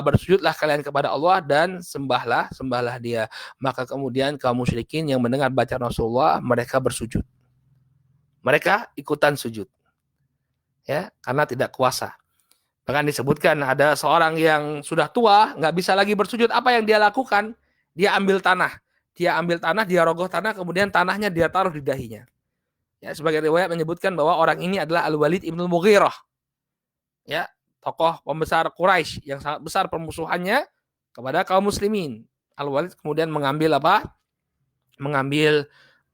bersujudlah kalian kepada Allah dan sembahlah Dia. Maka kemudian kaum musyrikin yang mendengar bacaan Rasulullah, mereka bersujud. Mereka ikutan sujud. Ya, karena tidak kuasa. Bahkan disebutkan ada seorang yang sudah tua, nggak bisa lagi bersujud. Apa yang dia lakukan? Dia ambil tanah. Dia rogoh tanah, kemudian tanahnya dia taruh di dahinya. Ya, sebagai riwayat menyebutkan bahwa orang ini adalah Al-Walid Ibnu Mughirah. Ya, tokoh pembesar Quraisy yang sangat besar permusuhannya kepada kaum muslimin. Al-Walid kemudian mengambil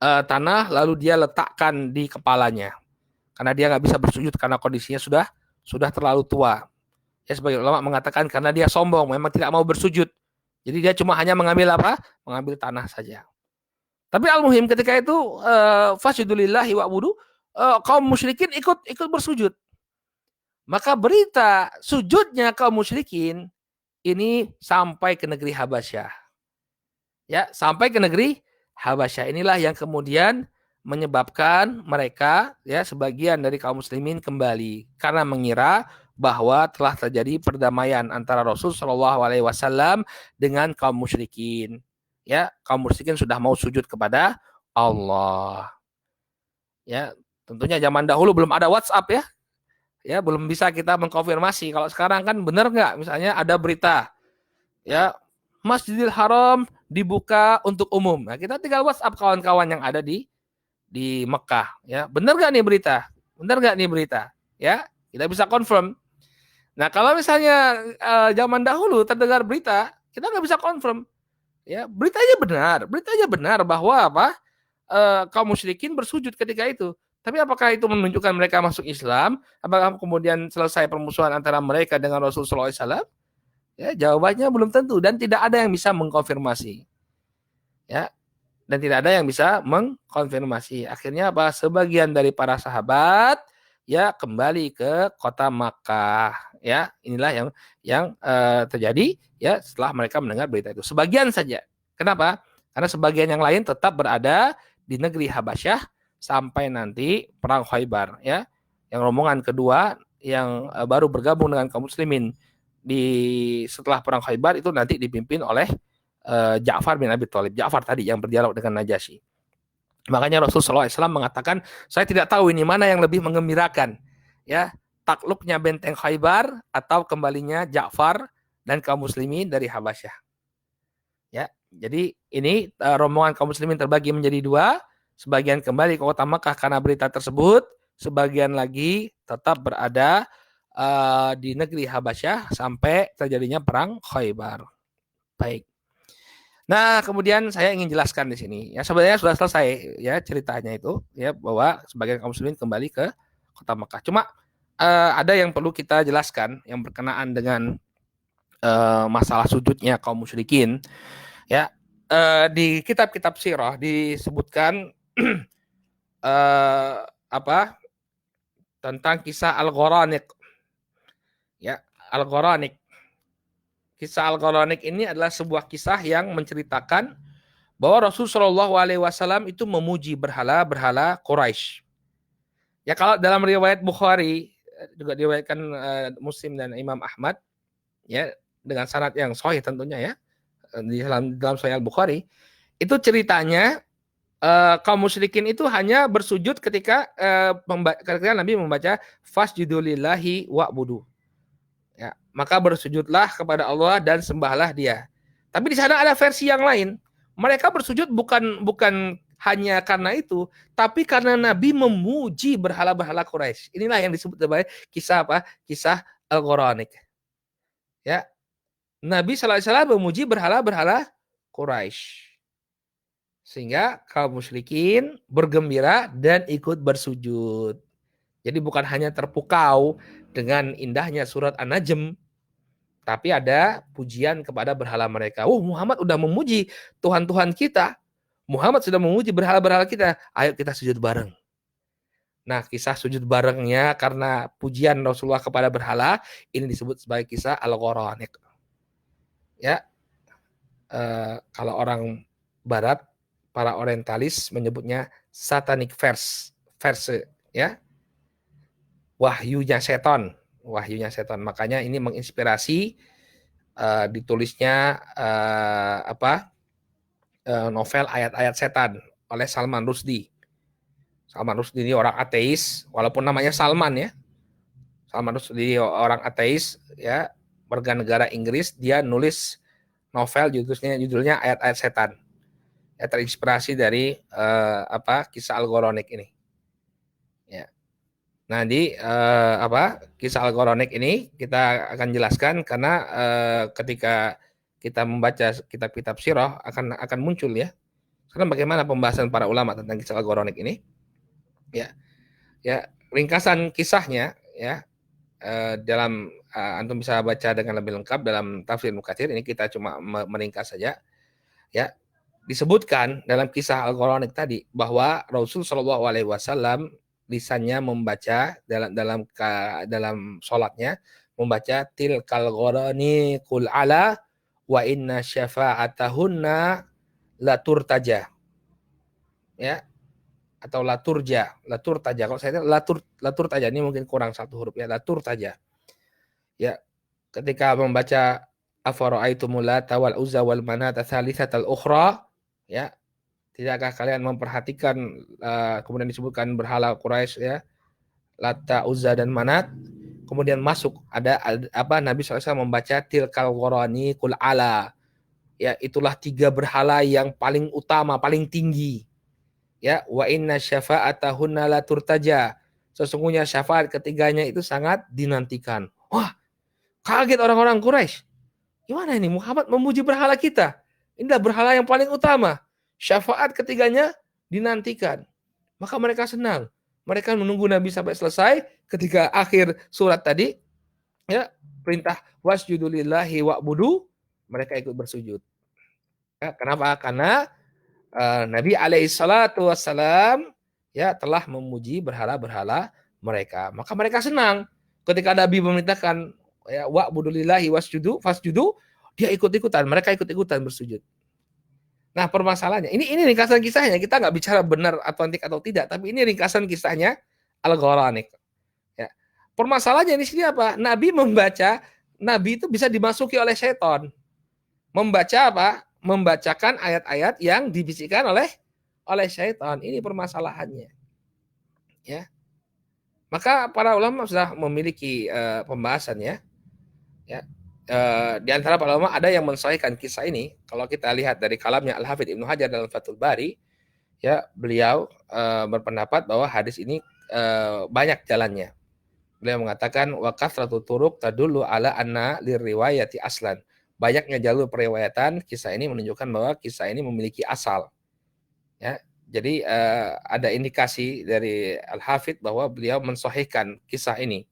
tanah lalu dia letakkan di kepalanya. Karena dia nggak bisa bersujud karena kondisinya sudah terlalu tua. Ya, sebagai ulama mengatakan karena dia sombong, memang tidak mau bersujud. Jadi dia cuma hanya mengambil tanah saja. Tapi al-muhim ketika itu fasjudulillahi wa'budu, kaum musyrikin ikut bersujud. Maka berita sujudnya kaum musyrikin ini sampai ke negeri Habasyah. Ya, sampai ke negeri Habasyah. Inilah yang kemudian menyebabkan mereka, ya, sebagian dari kaum muslimin kembali karena mengira bahwa telah terjadi perdamaian antara Rasul Shallallahu Alaihi Wasallam dengan kaum musyrikin. Ya, kaum musyrikin sudah mau sujud kepada Allah. Ya, tentunya zaman dahulu belum ada WhatsApp ya. Ya, belum bisa kita mengkonfirmasi. Kalau sekarang kan benar nggak? Misalnya ada berita, ya, Masjidil Haram dibuka untuk umum. Nah, kita tinggal WhatsApp kawan-kawan yang ada di Mekah. Ya, benar nggak nih berita? Benar nggak nih berita? Ya, kita bisa confirm. Nah, kalau misalnya zaman dahulu terdengar berita, kita nggak bisa confirm. Ya, beritanya benar bahwa kaum musyrikin bersujud ketika itu. Tapi apakah itu menunjukkan mereka masuk Islam? Apakah kemudian selesai permusuhan antara mereka dengan Rasulullah SAW? Ya, jawabannya belum tentu dan tidak ada yang bisa mengkonfirmasi. Ya, dan tidak ada yang bisa mengkonfirmasi. Akhirnya sebagian dari para sahabat ya kembali ke kota Makkah. Ya, inilah yang terjadi ya setelah mereka mendengar berita itu. Sebagian saja. Kenapa? Karena sebagian yang lain tetap berada di negeri Habasyah sampai nanti perang Khaybar, ya. Yang rombongan kedua yang baru bergabung dengan kaum muslimin setelah perang Khaybar itu nanti dipimpin oleh Ja'far bin Abi Thalib. Ja'far tadi yang berdialog dengan Najasyi. Makanya Rasulullah SAW mengatakan, saya tidak tahu ini mana yang lebih mengembirakan, ya, takluknya benteng Khaybar atau kembalinya Ja'far dan kaum muslimin dari Habasyah. Ya, jadi ini rombongan kaum muslimin terbagi menjadi dua, sebagian kembali ke kota Makkah karena berita tersebut, sebagian lagi tetap berada di negeri Habasyah sampai terjadinya perang Khaybar. Baik. Nah, kemudian saya ingin jelaskan di sini. Ya, sebenarnya sudah selesai ya ceritanya itu, ya, bahwa sebagian kaum muslimin kembali ke kota Mekah. Cuma ada yang perlu kita jelaskan yang berkenaan dengan masalah sujudnya kaum musyrikin. Ya, di kitab-kitab sirah disebutkan tentang kisah Al-Gharanik. Ya, Al-Gharanik. Kisah Al-Gharanik ini adalah sebuah kisah yang menceritakan bahwa Rasulullah SAW itu memuji berhala-berhala Quraisy. Ya, kalau dalam riwayat Bukhari juga diriwayatkan Muslim dan Imam Ahmad, ya, dengan sanad yang sahih tentunya, ya, di dalam Sahih Al-Bukhari itu ceritanya kaum musyrikin itu hanya bersujud ketika Nabi membaca fasjudulillahi wa'budu. Ya, maka bersujudlah kepada Allah dan sembahlah Dia. Tapi di sana ada versi yang lain. Mereka bersujud bukan hanya karena itu, tapi karena Nabi memuji berhala-berhala Quraisy. Inilah yang disebut sebagai kisah Kisah Al-Gharanik. Ya, Nabi SAW memuji berhala-berhala Quraisy. Sehingga kaum musyrikin bergembira dan ikut bersujud. Jadi bukan hanya terpukau dengan indahnya surat An-Najm, tapi ada pujian kepada berhala mereka. Muhammad udah memuji Tuhan-Tuhan kita. Muhammad sudah memuji berhala-berhala kita. Ayo kita sujud bareng. Nah, kisah sujud barengnya karena pujian Rasulullah kepada berhala ini disebut sebagai kisah Al-Gharanik. Ya, kalau orang Barat, para orientalis menyebutnya satanic verse, ya, wahyunya setan, wahyunya setan. Makanya ini menginspirasi ditulisnya novel ayat-ayat setan oleh Salman Rushdie. Salman Rushdie ini orang ateis, walaupun namanya Salman ya. Salman Rushdie orang ateis, ya, warga negara Inggris. Dia nulis novel judulnya ayat-ayat setan. Ya, terinspirasi dari kisah Al-Gharanik ini. Ya. Nah, di kisah Al-Gharanik ini kita akan jelaskan karena ketika kita membaca kitab-kitab sirah akan muncul ya. Sekarang bagaimana pembahasan para ulama tentang kisah Al-Gharanik ini? Ya, ya, ringkasan kisahnya ya, dalam antum bisa baca dengan lebih lengkap dalam Tafsir Ibnu Katsir. Ini kita cuma meringkas saja. Ya, disebutkan dalam kisah Al-Gharanik tadi bahwa Rasul Shallallahu Alaihi Wasallam lisannya membaca dalam sholatnya membaca tilkal ghorani kul ala wa inna syafa'atahunna laturtaja, ya, atau laturtaja. Kalau saya laturtaja ini mungkin kurang satu huruf ya, laturtaja. Ya, ketika membaca afara'aitumul lata wal uzza wal manata tsalitsatal ukhra, ya, tidakkah kalian memperhatikan kemudian disebutkan berhala Quraisy ya, Lata, Uzza dan Manat. Kemudian masuk ada Nabi SAW membaca tilkal ghorani kul ala. Ya, itulah 3 berhala yang paling utama, paling tinggi. Ya, wa inna syafa'atahunna la turtaja. Sesungguhnya syafaat ketiganya itu sangat dinantikan. Wah, kaget orang-orang Quraisy. Gimana ini Muhammad memuji berhala kita? Inilah berhala yang paling utama. Syafaat ketiganya dinantikan. Maka mereka senang. Mereka menunggu Nabi sampai selesai. Ketika akhir surat tadi, ya, perintah wasjudu lillahi wa'budu, mereka ikut bersujud. Ya, kenapa? Karena Nabi alaihi salatu wassalam ya telah memuji berhala-berhala mereka. Maka mereka senang. Ketika Nabi memerintahkan ya wa'budu lillahi fasjudu, dia ikut-ikutan, mereka ikut-ikutan bersujud. Nah, permasalahannya, ini ringkasan kisahnya. Kita nggak bicara benar autentik atau tidak, tapi ini ringkasan kisahnya Al-Gharanik. Ya. Permasalahannya di sini apa? Nabi itu bisa dimasuki oleh setan. Membaca apa? Membacakan ayat-ayat yang dibisikkan oleh setan. Ini permasalahannya. Ya. Maka para ulama sudah memiliki pembahasan ya. Di antara para ulama ada yang mensahihkan kisah ini. Kalau kita lihat dari kalamnya Al-Hafidz Ibnu Hajar dalam Fathul Bari, ya, beliau berpendapat bahwa hadis ini banyak jalannya. Beliau mengatakan wa kathratu turuq tadullu ala anna liriwayati aslan. Banyaknya jalur periwayatan kisah ini menunjukkan bahwa kisah ini memiliki asal. Ya, jadi ada indikasi dari Al-Hafidz bahwa beliau mensahihkan kisah ini.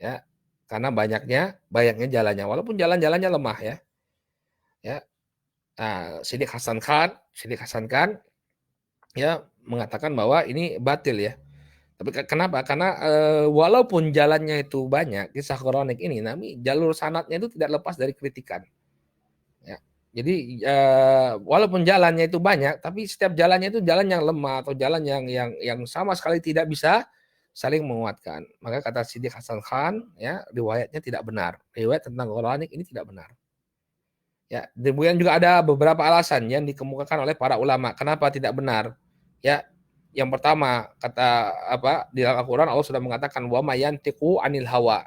Ya, karena banyaknya jalannya, walaupun jalan-jalannya lemah ya. Ya. Nah, Siddiq Hasan Khan ya mengatakan bahwa ini batil ya. Tapi kenapa? Karena walaupun jalannya itu banyak kisah Gharanik ini, namun jalur sanadnya itu tidak lepas dari kritikan. Ya. Jadi walaupun jalannya itu banyak, tapi setiap jalannya itu jalan yang lemah atau jalan yang sama sekali tidak bisa saling menguatkan. Maka kata Siddiq Hasan Khan, ya, riwayatnya tidak benar. Riwayat tentang Gharanik ini tidak benar. Ya, kemudian juga ada beberapa alasan yang dikemukakan oleh para ulama kenapa tidak benar. Ya, yang pertama kata di dalam Al-Qur'an Allah sudah mengatakan wa mayantiqu anil hawa.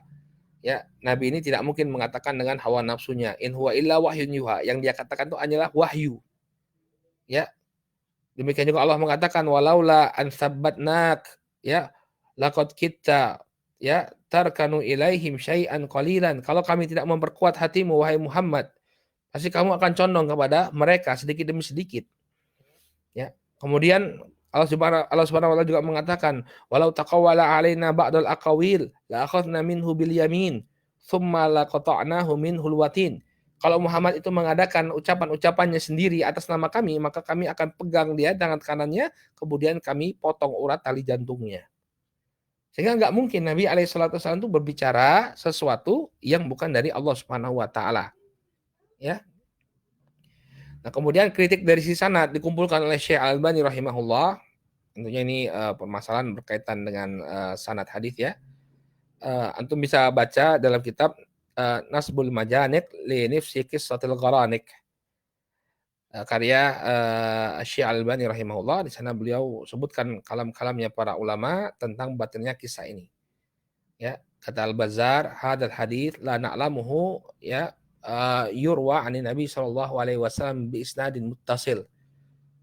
Ya, Nabi ini tidak mungkin mengatakan dengan hawa nafsunya. In huwa illa wahyun yuha. Yang dia katakan itu hanyalah wahyu. Ya. Demikian juga Allah mengatakan walaula an sabbatnak, ya, laqad kita, ya, tarkanu ilaihim syai'an qalilan. Kalau kami tidak memperkuat hatimu wahai Muhammad, pasti kamu akan condong kepada mereka sedikit demi sedikit. Ya. Kemudian Allah Subhanahu wa taala juga mengatakan, "Walau taqawwala 'alaina ba'dal aqawil la akhadna minhu bil yamin, tsumma laqata'nahu minhul watin." Kalau Muhammad itu mengadakan ucapan-ucapannya sendiri atas nama kami, maka kami akan pegang dia tangan kanannya, kemudian kami potong urat tali jantungnya. Sehingga nggak mungkin Nabi SAW itu berbicara sesuatu yang bukan dari Allah Subhanahu Wa Taala. Ya. Nah, kemudian kritik dari sisi sanad dikumpulkan oleh Syekh Al-Albani rahimahullah. Tentunya ini permasalahan berkaitan dengan sanad hadis ya. Antum bisa baca dalam kitab Nasbul Majanik li Nifsi Qissatil Gharanik. Karya Syekh Al-Albani rahimahullah. Di sana beliau sebutkan kalam-kalamnya para ulama tentang batinnya kisah ini. Ya, kata Al-Bazzar, hadal hadits la na'lamuhu ya yurwa ani Nabi sallallahu alaihi wasallam bi isnadin muttasil.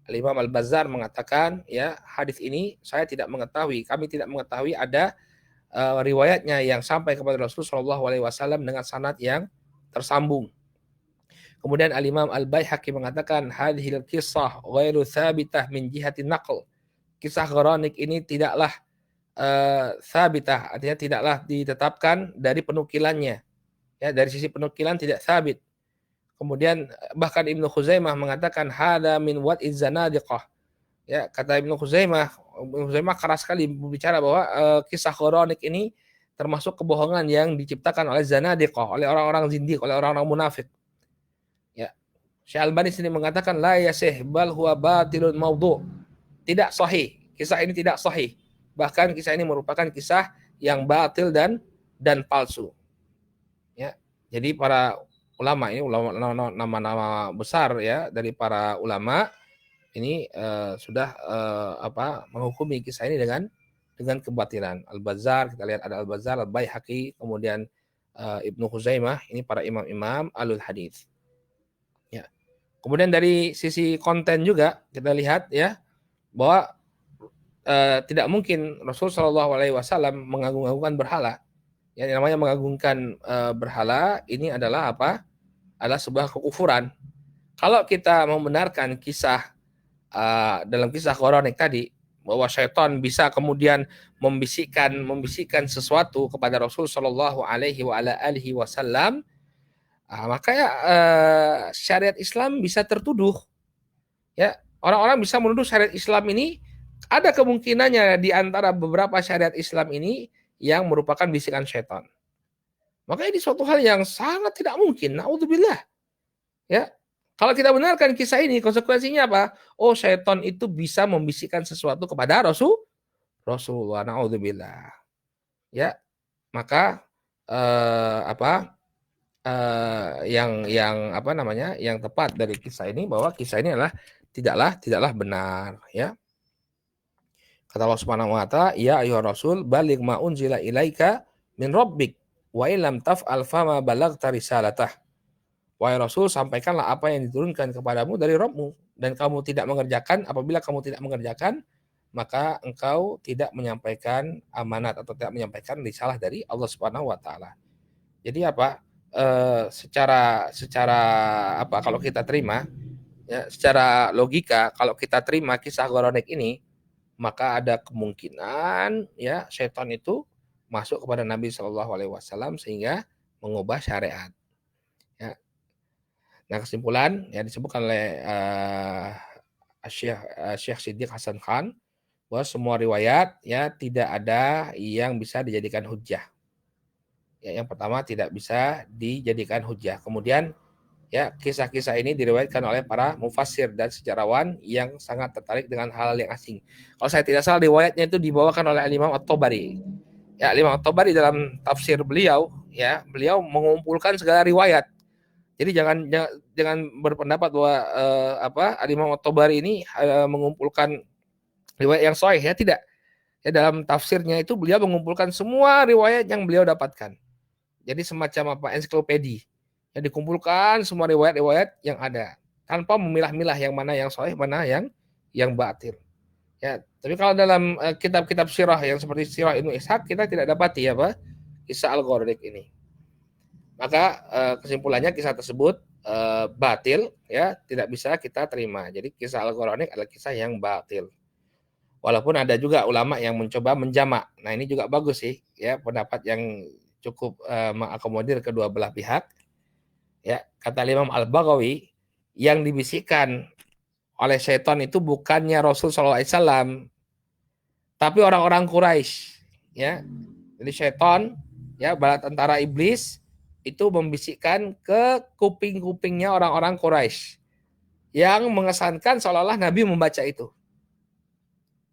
Al-Imam Al-Bazzar mengatakan ya hadis ini saya tidak mengetahui, kami tidak mengetahui ada riwayatnya yang sampai kepada Rasul sallallahu alaihi wasallam dengan sanad yang tersambung. Kemudian Al-Imam Al-Baihaqi mengatakan hadhil qissah ghairu thabitah min jihatin naql. Kisah Gharanik ini tidaklah sabitah, artinya tidaklah ditetapkan dari penukilannya. Ya, dari sisi penukilan tidak sabit. Kemudian bahkan Ibnu Khuzaimah mengatakan hada min wad'iz zanadiqah. Ya, kata Ibnu Khuzaimah keras sekali berbicara bahwa kisah Gharanik ini termasuk kebohongan yang diciptakan oleh zanadiqah, oleh orang-orang zindiq, oleh orang-orang munafik. Ya. Syekh Al-Albani sendiri mengatakan la yasih bal huwa batilun maudhu'. Tidak sahih. Kisah ini tidak sahih. Bahkan kisah ini merupakan kisah yang batil dan palsu. Ya, jadi para ulama ini nama-nama besar ya dari para ulama ini sudah menghukumi kisah ini dengan kebatilan. Al-Bazzar, kita lihat ada Al-Bazzar, Al-Baihaqi, kemudian Ibnu Khuzaimah, ini para imam-imam alul hadis. Ya. Kemudian dari sisi konten juga kita lihat ya bahwa tidak mungkin Rasul Shallallahu Alaihi Wasallam mengagung-agungkan berhala. Yang namanya mengagungkan berhala ini adalah apa? Adalah sebuah kekufuran. Kalau kita membenarkan kisah dalam kisah Gharanik tadi bahwa syaitan bisa kemudian membisikkan sesuatu kepada Rasul Shallallahu Alaihi Wasallam, maka syariat Islam bisa tertuduh. Ya, orang-orang bisa menuduh syariat Islam ini ada kemungkinannya di antara beberapa syariat Islam ini yang merupakan bisikan syaitan. Maka ini suatu hal yang sangat tidak mungkin. Naudzubillah. Ya. Kalau kita benarkan kisah ini, konsekuensinya apa? Oh, syaitan itu bisa membisikkan sesuatu kepada Rasulullah. Naudzubillah. Ya. Maka yang tepat dari kisah ini bahwa kisah ini adalah tidaklah benar, ya. Kata Allah Subhanahu wa taala, "Ya ayyuhar rasul, baligh ma unzila ilaika min rabbik wa illam taf'al fama balaghta risalatah." Wahai Rasul, sampaikanlah apa yang diturunkan kepadamu dari Rabbmu dan kamu tidak mengerjakan, apabila kamu tidak mengerjakan, maka engkau tidak menyampaikan amanat atau tidak menyampaikan risalah dari Allah Subhanahu wa taala. Jadi apa? Secara kalau kita terima ya, secara logika kalau kita terima kisah Gharanik ini, maka ada kemungkinan ya setan itu masuk kepada Nabi Shallallahu Alaihi Wasallam sehingga mengubah syariat. Ya. Nah, kesimpulan yang disebutkan oleh Syekh Siddiq Hasan Khan bahwa semua riwayat ya tidak ada yang bisa dijadikan hujjah. Ya, yang pertama tidak bisa dijadikan hujjah. Kemudian ya kisah-kisah ini diriwayatkan oleh para mufassir dan sejarawan yang sangat tertarik dengan hal yang asing. Kalau saya tidak salah riwayatnya itu dibawakan oleh Imam At-Tabari. Ya, Imam At-Tabari dalam tafsir beliau ya, beliau mengumpulkan segala riwayat. Jadi jangan berpendapat bahwa Imam At-Tabari ini mengumpulkan riwayat yang sahih ya, tidak. Ya, dalam tafsirnya itu beliau mengumpulkan semua riwayat yang beliau dapatkan. Jadi semacam ensiklopedia. Ya, dikumpulkan semua riwayat-riwayat yang ada tanpa memilah-milah yang mana yang sahih, mana yang batil. Ya, tapi kalau dalam kitab-kitab sirah yang seperti Sirah Ibnu Ishaq kita tidak dapati kisah Al-Gharanik ini. Maka kesimpulannya kisah tersebut batil ya, tidak bisa kita terima. Jadi kisah Al-Gharanik adalah kisah yang batil. Walaupun ada juga ulama yang mencoba menjamak. Nah, ini juga bagus sih ya, pendapat yang cukup mengakomodir kedua belah pihak. Ya, kata Imam Al-Baghawi, yang dibisikkan oleh setan itu bukannya Rasul SAW, tapi orang-orang Quraisy. ya. Jadi syaitan, ya, bala tentara iblis itu membisikkan ke kuping-kupingnya orang-orang Quraisy yang mengesankan seolah-olah Nabi membaca itu.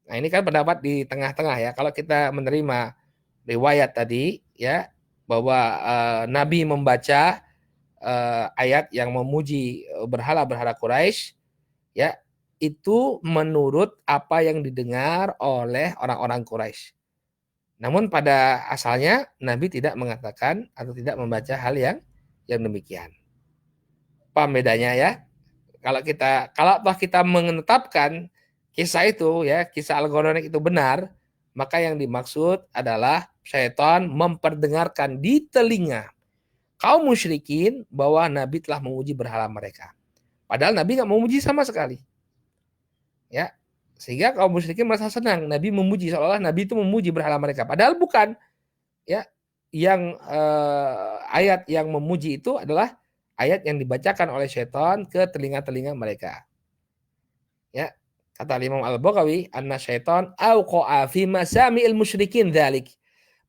Nah, ini kan pendapat di tengah-tengah ya. Kalau kita menerima riwayat tadi ya bahwa Nabi membaca ayat yang memuji berhala-berhala Quraisy, ya, itu menurut apa yang didengar oleh orang-orang Quraisy. Namun pada asalnya Nabi tidak mengatakan atau tidak membaca hal yang demikian. Paham bedanya ya? Kalau toh kita menetapkan kisah itu ya, kisah Al-Gharanik itu benar, maka yang dimaksud adalah syaitan memperdengarkan di telinga kaum musyrikin bahwa Nabi telah memuji berhala mereka. Padahal Nabi nggak memuji sama sekali. Ya, sehingga kaum musyrikin merasa senang Nabi memuji, seolah-olah Nabi itu memuji berhala mereka. Padahal bukan. Ya, yang ayat yang memuji itu adalah ayat yang dibacakan oleh syaitan ke telinga-telinga mereka. Ya, kata Imam Al-Baghawi, anna syaitan auqa'a fi masami'il musyrikin dzalik.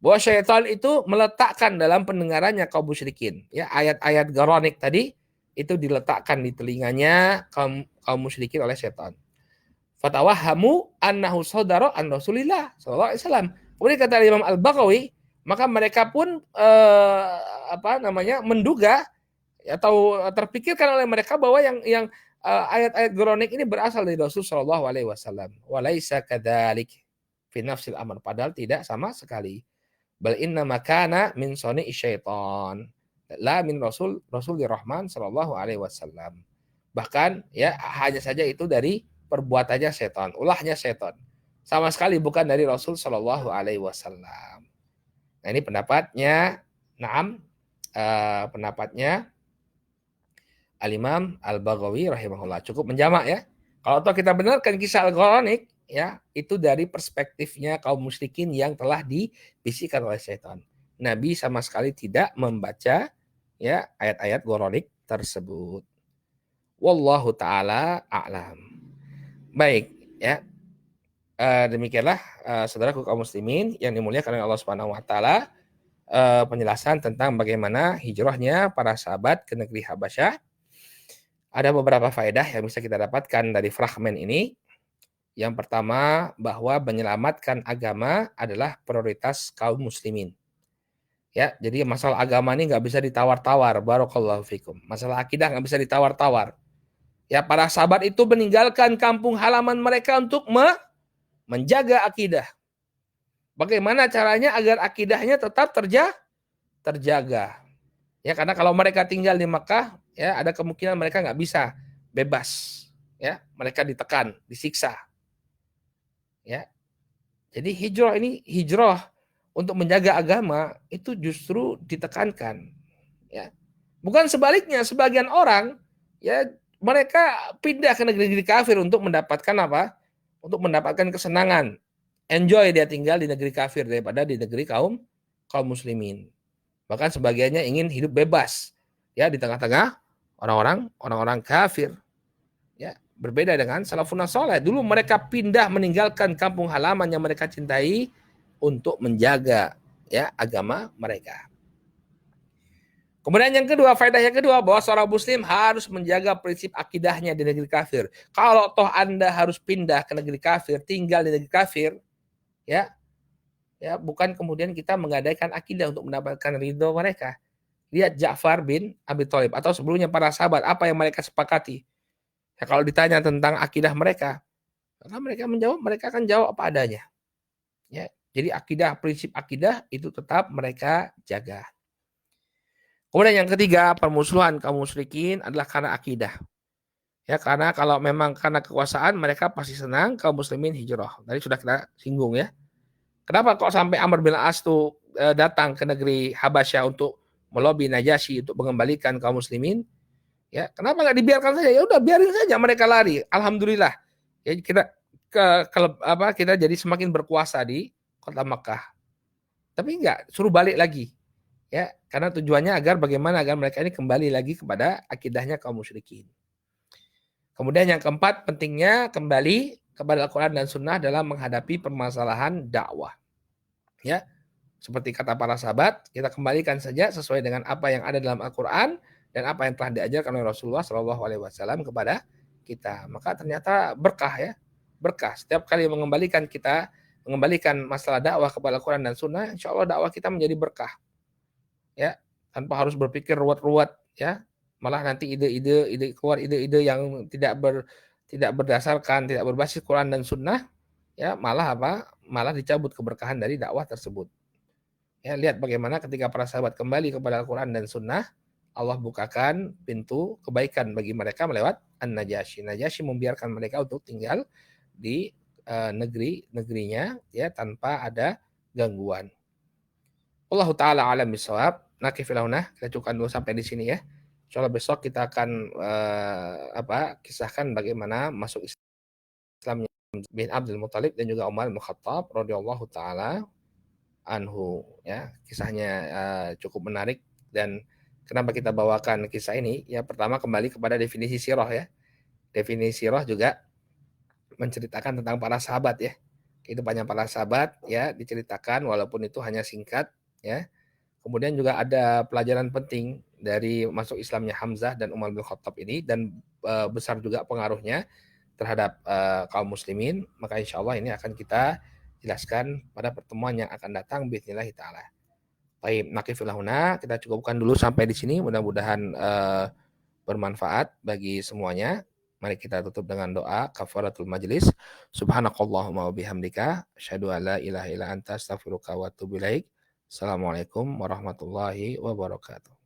Bahwa syaitan itu meletakkan dalam pendengarannya kaum musyrikin. Ya, ayat-ayat Gharanik tadi itu diletakkan di telinganya kaum musyrikin oleh syaitan. Fatawahhamu annahu sadara an Rasulillah sallallahu alaihi wasallam. Kemudian kata Imam Al-Baghawi, maka mereka pun menduga atau terpikirkan oleh mereka bahwa yang ayat-ayat Quranik ini berasal dari Rasul sallallahu alaihi wasallam. Walaisa kadzalik fi nafsil amr, padahal tidak sama sekali. Bal inna makana min sani syaitan, la min Rasulur Rahman sallallahu alaihi wasallam. Bahkan ya hanya saja itu dari perbuatannya setan, ulahnya setan. Sama sekali bukan dari Rasul sallallahu alaihi wasallam. Nah, ini pendapatnya, pendapatnya Al-Imam Al-Baghawi rahimahullah. Cukup menjamak ya. Kalau toh kita benarkan kisah Al-Quranik, ya, itu dari perspektifnya kaum musyrikin yang telah dibisikkan oleh setan. Nabi sama sekali tidak membaca ya ayat-ayat Quranik tersebut. Wallahu taala a'lam. Baik, ya. Demikianlah saudaraku kaum muslimin yang dimuliakan oleh Allah Subhanahu wa taala, penjelasan tentang bagaimana hijrahnya para sahabat ke negeri Habasyah. Ada beberapa faedah yang bisa kita dapatkan dari fragmen ini. Yang pertama, bahwa menyelamatkan agama adalah prioritas kaum muslimin. Ya, jadi masalah agama ini nggak bisa ditawar-tawar. Barakallahu fikum. Masalah akidah nggak bisa ditawar-tawar. Ya, para sahabat itu meninggalkan kampung halaman mereka untuk menjaga akidah. Bagaimana caranya agar akidahnya tetap terjaga? Ya, karena kalau mereka tinggal di Makkah, ya ada kemungkinan mereka nggak bisa bebas. Ya, mereka ditekan, disiksa. Ya, jadi hijrah untuk menjaga agama itu justru ditekankan. Ya, bukan sebaliknya, sebagian orang ya mereka pindah ke negeri-negeri kafir untuk mendapatkan apa? Untuk mendapatkan kesenangan. Enjoy dia tinggal di negeri kafir daripada di negeri kaum muslimin. Bahkan sebagiannya ingin hidup bebas ya di tengah-tengah orang-orang kafir. Ya, berbeda dengan salafun saleh. Dulu mereka pindah meninggalkan kampung halaman yang mereka cintai untuk menjaga ya agama mereka. Kemudian yang kedua, faedah yang kedua, bahwa seorang muslim harus menjaga prinsip akidahnya di negeri kafir. Kalau toh Anda harus pindah ke negeri kafir, tinggal di negeri kafir, ya bukan kemudian kita menggadaikan akidah untuk mendapatkan ridho mereka. Lihat Ja'far bin Abi Thalib atau sebelumnya para sahabat, apa yang mereka sepakati. Ya, kalau ditanya tentang akidah mereka, maka mereka menjawab, mereka akan jawab apa adanya. Ya, jadi prinsip akidah itu tetap mereka jaga. Kemudian yang ketiga, permusuhan kaum musyrikin adalah karena akidah. Ya, karena kalau memang karena kekuasaan, mereka pasti senang kaum muslimin hijrah. Tadi sudah kita singgung ya. Kenapa kok sampai Amr bin As itu datang ke negeri Habasyah untuk melobi Najasyi untuk mengembalikan kaum muslimin? Ya, kenapa nggak dibiarkan saja? Ya udah biarin saja mereka lari. Alhamdulillah. Ya kita jadi semakin berkuasa di kota Makkah. Tapi enggak, suruh balik lagi. Ya, karena tujuannya agar mereka ini kembali lagi kepada akidahnya kaum musyrikin. Kemudian yang keempat, pentingnya kembali kepada Al-Quran dan Sunnah dalam menghadapi permasalahan dakwah. Ya, seperti kata para sahabat, kita kembalikan saja sesuai dengan apa yang ada dalam Al-Quran dan apa yang telah diajarkan oleh Rasulullah Shallallahu Alaihi Wasallam kepada kita. Maka ternyata berkah ya, berkah. Setiap kali mengembalikan masalah dakwah kepada Al-Quran dan Sunnah, insya Allah dakwah kita menjadi berkah. Ya, tanpa harus berpikir ruwet-ruwet ya. Malah nanti ide-ide yang tidak berdasarkan, tidak berbasis Quran dan Sunnah, ya malah Malah dicabut keberkahan dari dakwah tersebut. Ya, lihat bagaimana ketika para sahabat kembali kepada Al-Quran dan Sunnah, Allah bukakan pintu kebaikan bagi mereka melewat An-Najasyi. Najasyi membiarkan mereka untuk tinggal di negerinya ya tanpa ada gangguan. Allah taala alam bisawab. Nakifilahunah, kita cukupkan dulu sampai di sini ya. Insyaallah besok kita akan kisahkan bagaimana masuk Islamnya bin Abdul Muthalib dan juga Umar bin Khattab radhiyallahu taala anhu ya. Kisahnya cukup menarik. Dan kenapa kita bawakan kisah ini? Ya pertama kembali kepada definisi sirah ya. Definisi sirah juga menceritakan tentang para sahabat ya. Kehidupannya para sahabat ya diceritakan walaupun itu hanya singkat ya. Kemudian juga ada pelajaran penting dari masuk Islamnya Hamzah dan Umar bin Khattab ini, dan besar juga pengaruhnya terhadap kaum muslimin. Maka insya Allah ini akan kita jelaskan pada pertemuan yang akan datang bismillah taala. Baik, nakifilahuna, kita cukupkan dulu sampai di sini. Mudah-mudahan bermanfaat bagi semuanya. Mari kita tutup dengan doa kafaratul majlis. Subhanakallahumma wa bihamdika asyhadu an la ilaha illa anta astaghfiruka wa atubu ilaik. Assalamualaikum warahmatullahi wabarakatuh.